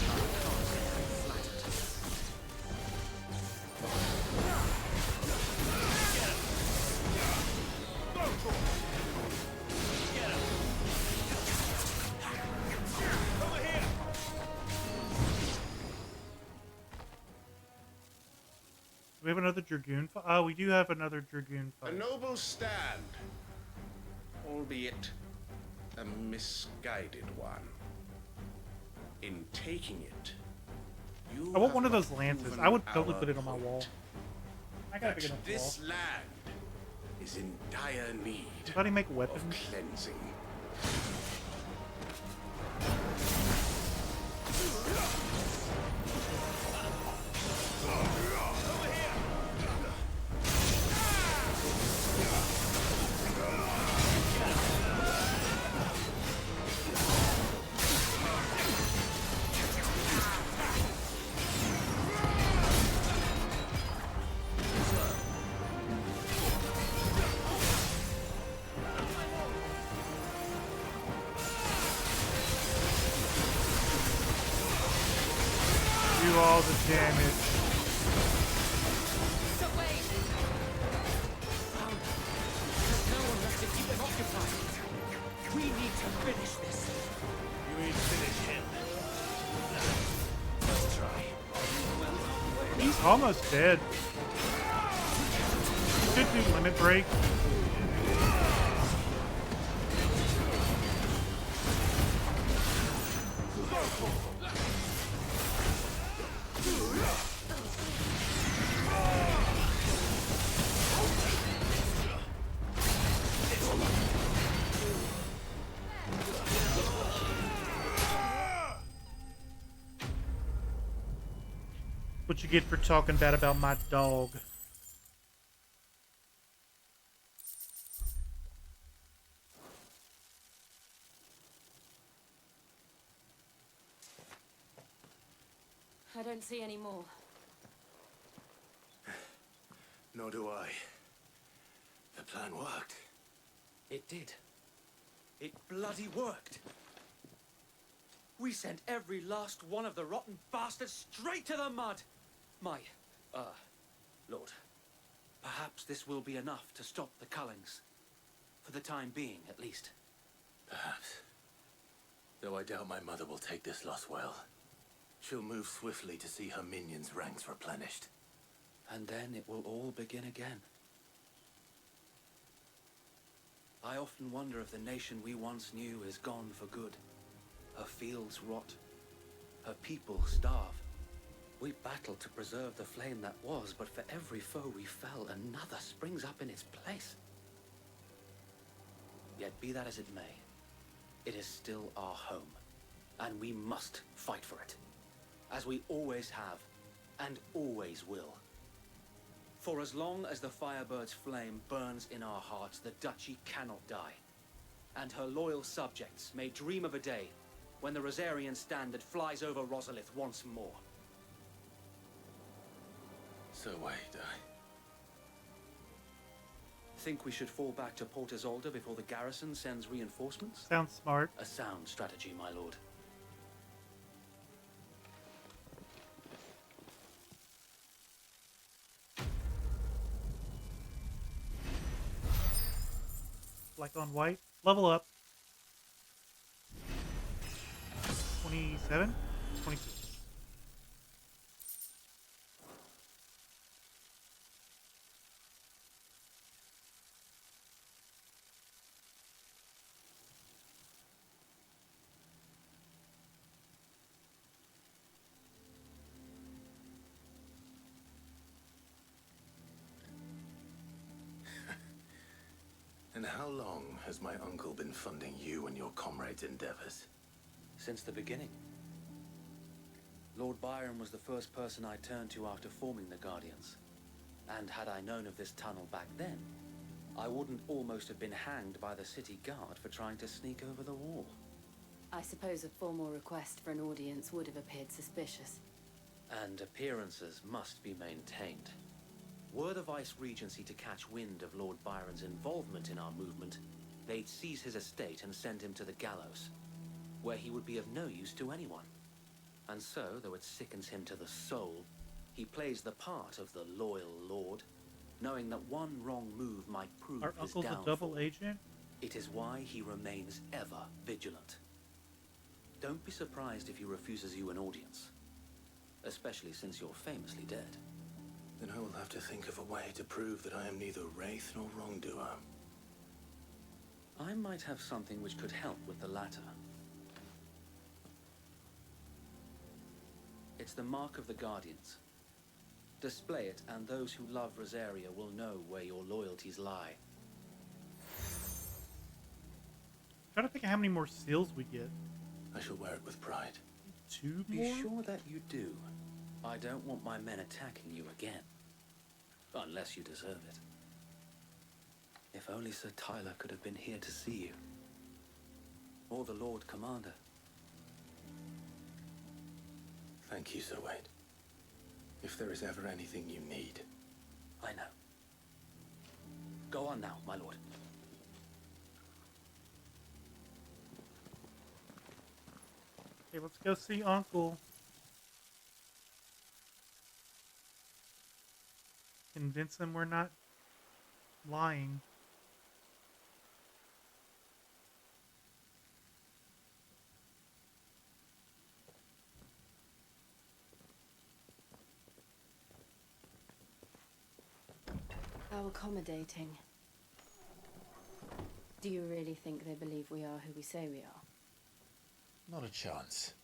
I can't say I'm flattered. Do we have another Dragoon fight? Oh, we do have another Dragoon A fight. noble stand, albeit a misguided one. In taking it, you I want have one of those but lances. proven I would totally our put it on my wall. point I got a big that enough this wall. land is in dire need Somebody make weapons. of cleansing. Almost dead. Should do limit break. What you get for talking bad about my dog. I don't see any more. Nor do I. The plan worked. It did. It bloody worked. We sent every last one of the rotten bastards straight to the mud. Lord, perhaps this will be enough to stop the Cullings. For the time being, at least. Perhaps. Though I doubt my mother will take this loss well. She'll move swiftly to see her minions' ranks replenished. And then it will all begin again. I often wonder if the nation we once knew is gone for good. Her fields rot. Her people starve. We battle to preserve the flame that was, but for every foe we fell, another springs up in its place. Yet be that as it may, it is still our home, and we must fight for it, as we always have, and always will. For as long as the Firebird's flame burns in our hearts, the Duchy cannot die, and her loyal subjects may dream of a day when the Rosarian standard flies over Rosalith once more. So wait, Think we should fall back to Port Isolde before the garrison sends reinforcements? Sounds smart. A sound strategy, my lord. Black on white. Level up. 27? 26. And how long has my uncle been funding you and your comrades' endeavors? Since the beginning. Lord Byron was the first person I turned to after forming the Guardians. And had I known of this tunnel back then, I wouldn't almost have been hanged by the city guard for trying to sneak over the wall. I suppose a formal request for an audience would have appeared suspicious. And appearances must be maintained. Were the Vice-Regency to catch wind of Lord Byron's involvement in our movement, they'd seize his estate and send him to the gallows, where he would be of no use to anyone. And so, though it sickens him to the soul, he plays the part of the loyal lord, knowing that one wrong move might prove Our his uncle's downfall. a double agent? It is why he remains ever vigilant. Don't be surprised if he refuses you an audience, especially since you're famously dead. Then I will have to think of a way to prove that I am neither wraith nor wrongdoer. I might have something which could help with the latter. It's the mark of the Guardians. Display it, and those who love Rosaria will know where your loyalties lie. Trying to think of how many more seals we get. I shall wear it with pride. 2 Be more? sure that you do. I don't want my men attacking you again. Unless you deserve it. If only Sir Tyler could have been here to see you. Or the Lord Commander. Thank you, Sir Wade. If there is ever anything you need. I know. Go on now, my lord. Okay, let's go see Uncle. Convince him we're not lying. How accommodating. Do you really think they believe we are who we say we are? Not a chance.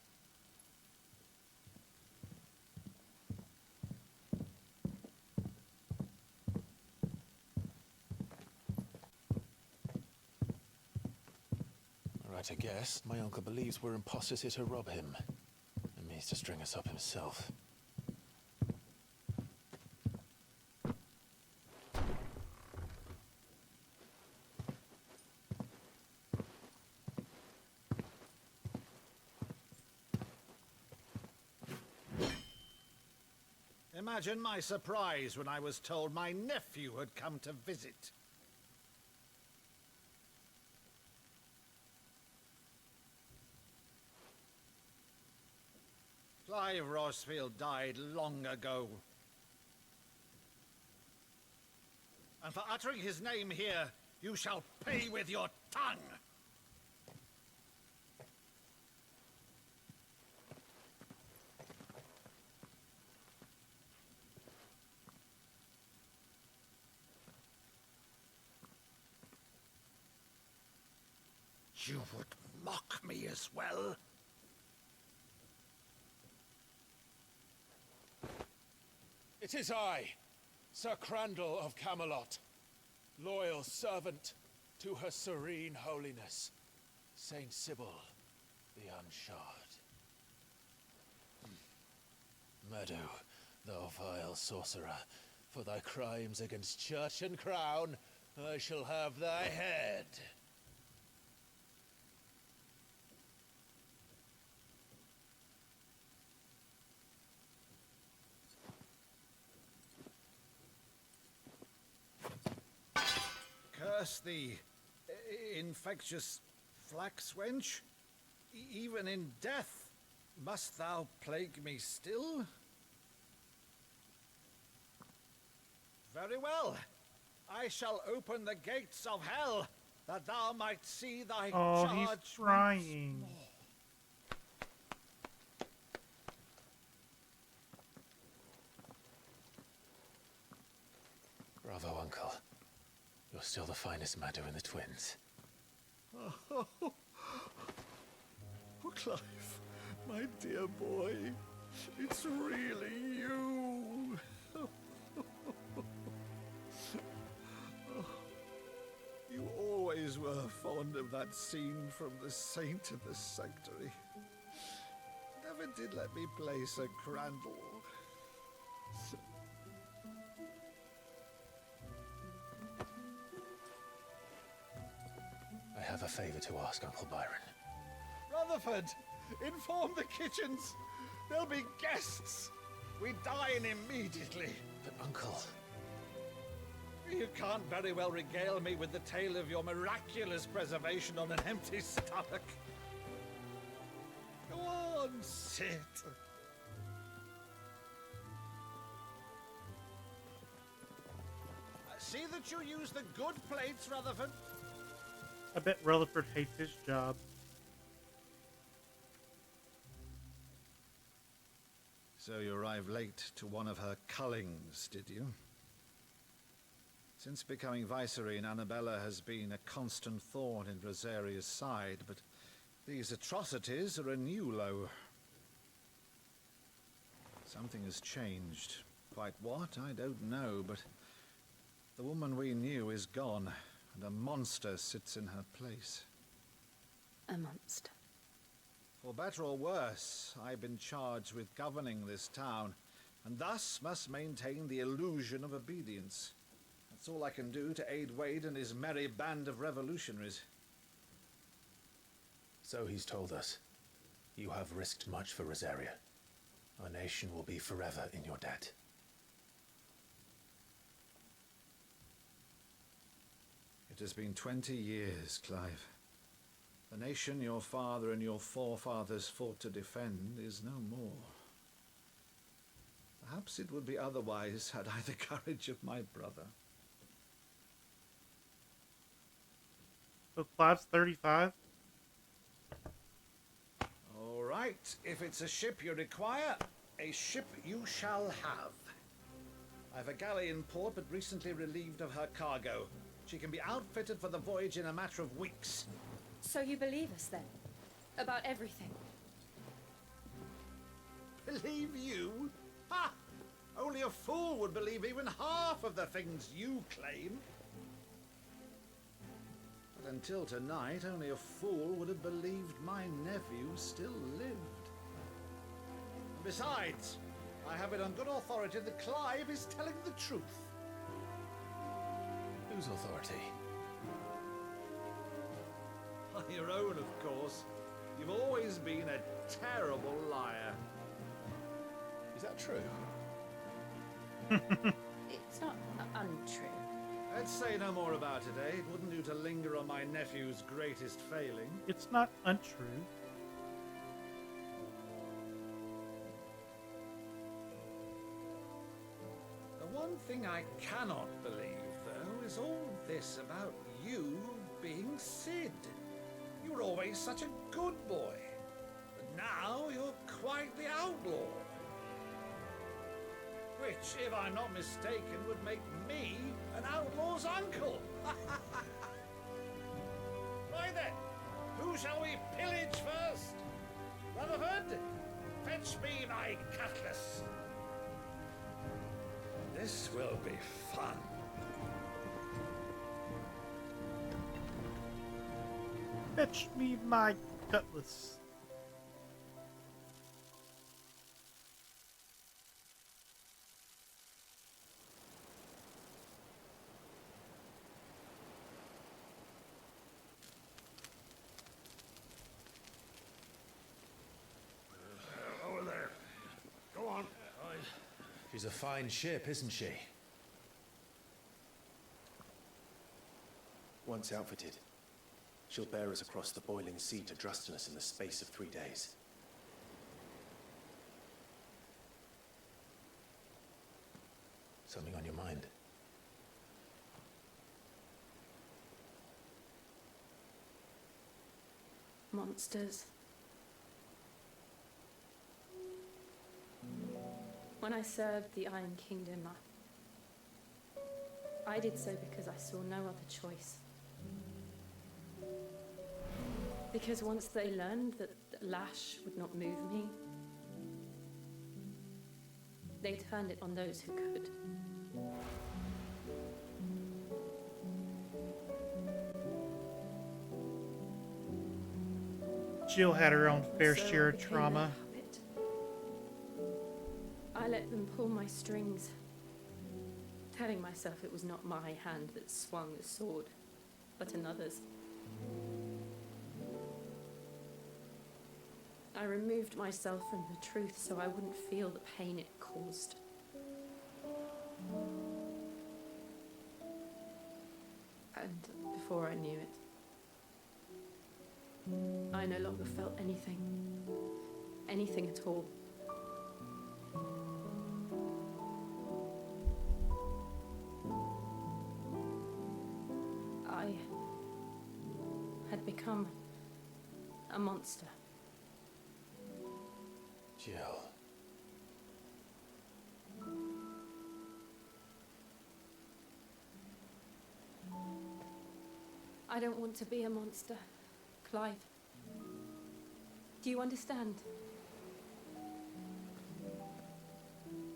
Right, I guess. My uncle believes we're imposters here to rob him. And means to string us up himself. Imagine my surprise when I was told my nephew had come to visit. Clive Rossfield died long ago. And for uttering his name here, you shall pay with your tongue! You would mock me as well? It is I, Sir Crandall of Camelot, loyal servant to Her Serene Holiness, Saint Sybil the Unshod. Meadow, thou vile sorcerer, for thy crimes against church and crown, I shall have thy head. Curse thee, infectious flax wench. Even in death, must thou plague me still? Very well. I shall open the gates of hell, that thou might see thy Oh, charge he's crying. Bravo, Uncle. You're still the finest Meadow in the twins. Oh, Clive, my dear boy, it's really you. You always were fond of that scene from The Saint of the Sanctuary. Never did let me play Sir Crandall. I have a favor to ask, Uncle Byron. Rutherford, inform the kitchens. There'll be guests. We dine immediately. But, Uncle... You can't very well regale me with the tale of your miraculous preservation on an empty stomach. Go on, sit. See that you use the good plates, Rutherford. I bet Rutherford hates his job. So you arrived late to one of her cullings, did you? Since becoming Vicereine, Annabella has been a constant thorn in Rosaria's side, but these atrocities are a new low. Something has changed. Quite what, I don't know, but the woman we knew is gone, and a monster sits in her place. A monster. For better or worse, I've been charged with governing this town, and thus must maintain the illusion of obedience. That's all I can do to aid Wade and his merry band of revolutionaries. So he's told us. You have risked much for Rosaria. Our nation will be forever in your debt. It has been 20 years, Clive. The nation your father and your forefathers fought to defend is no more. Perhaps it would be otherwise had I the courage of my brother. So Clive's 35? All right, if it's a ship you require, a ship you shall have. I've a galley in port, but recently relieved of her cargo. She can be outfitted for the voyage in a matter of weeks. So you believe us then? About everything? Believe you? Ha! Only a fool would believe even half of the things you claim. But until tonight, only a fool would have believed my nephew still lived. And besides, I have it on good authority that Clive is telling the truth. Whose authority? On your own, of course. You've always been a terrible liar. Is that true? It's not untrue. Let's say no more about it, eh? It wouldn't do to linger on my nephew's greatest failing. It's not untrue. The one thing I cannot believe, though, is all this about you being Sid. You were always such a good boy. But now you're quite the outlaw. Which, if I'm not mistaken, would make me an outlaw's uncle. Right then, who shall we pillage first? Rutherford, fetch me my cutlass. This will be fun. Fetch me my cutlass. Over there. Go on. She's a fine ship, isn't she? Once outfitted, she'll bear us across the boiling sea to Drustinus in the space of 3 days. Something on your mind? Monsters. When I served the Iron Kingdom, I did so because I saw no other choice. Because once they learned that the lash would not move me, they turned it on those who could. Jill had her own fair So share I of became trauma. their puppet. I let them pull my strings, telling myself it was not my hand that swung the sword, but another's. I removed myself from the truth so I wouldn't feel the pain it caused. And before I knew it, I no longer felt anything. Anything at all. I had become a monster. Jill. I don't want to be a monster, Clive. Do you understand?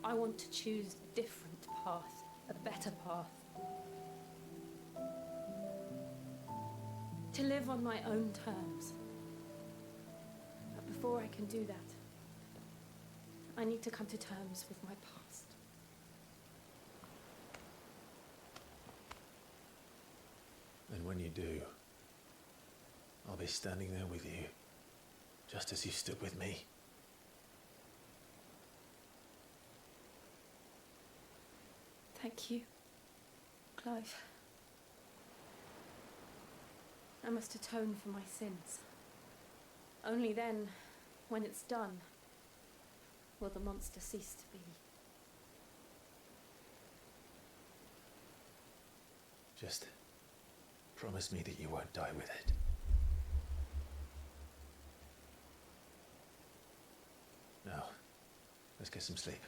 I want to choose a different path, a better path. To live on my own terms. But before I can do that, I need to come to terms with my past. And when you do, I'll be standing there with you, just as you stood with me. Thank you, Clive. I must atone for my sins. Only then, when it's done, will the monster cease to be. Just promise me that you won't die with it. Now, let's get some sleep.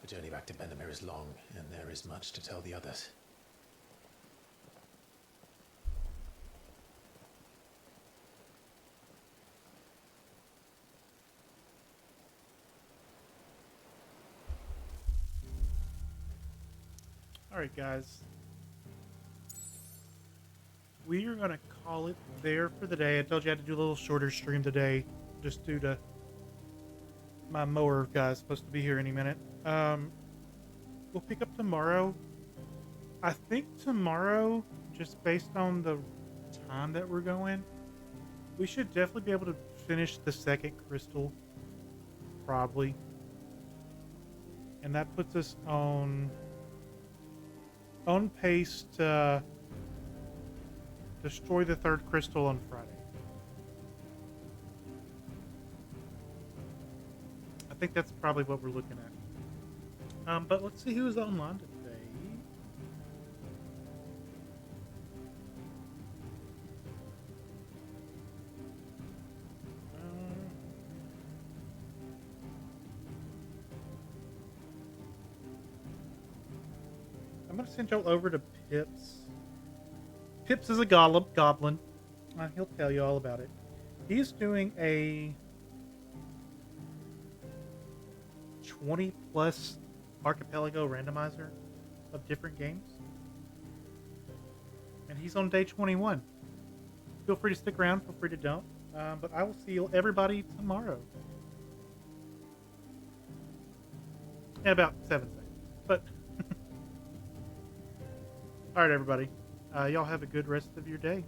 The The journey back to Benamir is long, and there is much to tell the others. Alright, guys. We are going to call it there for the day. I told you I had to do a little shorter stream today, just due to my mower guy's supposed to be here any minute. We'll pick up tomorrow. I think tomorrow, just based on the time that we're going, we should definitely be able to finish the second crystal. Probably. And that puts us on pace to destroy the third crystal on Friday. I think that's probably what we're looking at. But let's see who's online today. I'm going to send y'all over to Pips. Pips is a goblin. He'll tell you all about it. He's doing a 20+ archipelago randomizer of different games. And he's on day 21. Feel free to stick around. Feel free to don't. But I will see everybody tomorrow. In about 7 seconds. But all right, everybody. Y'all have a good rest of your day.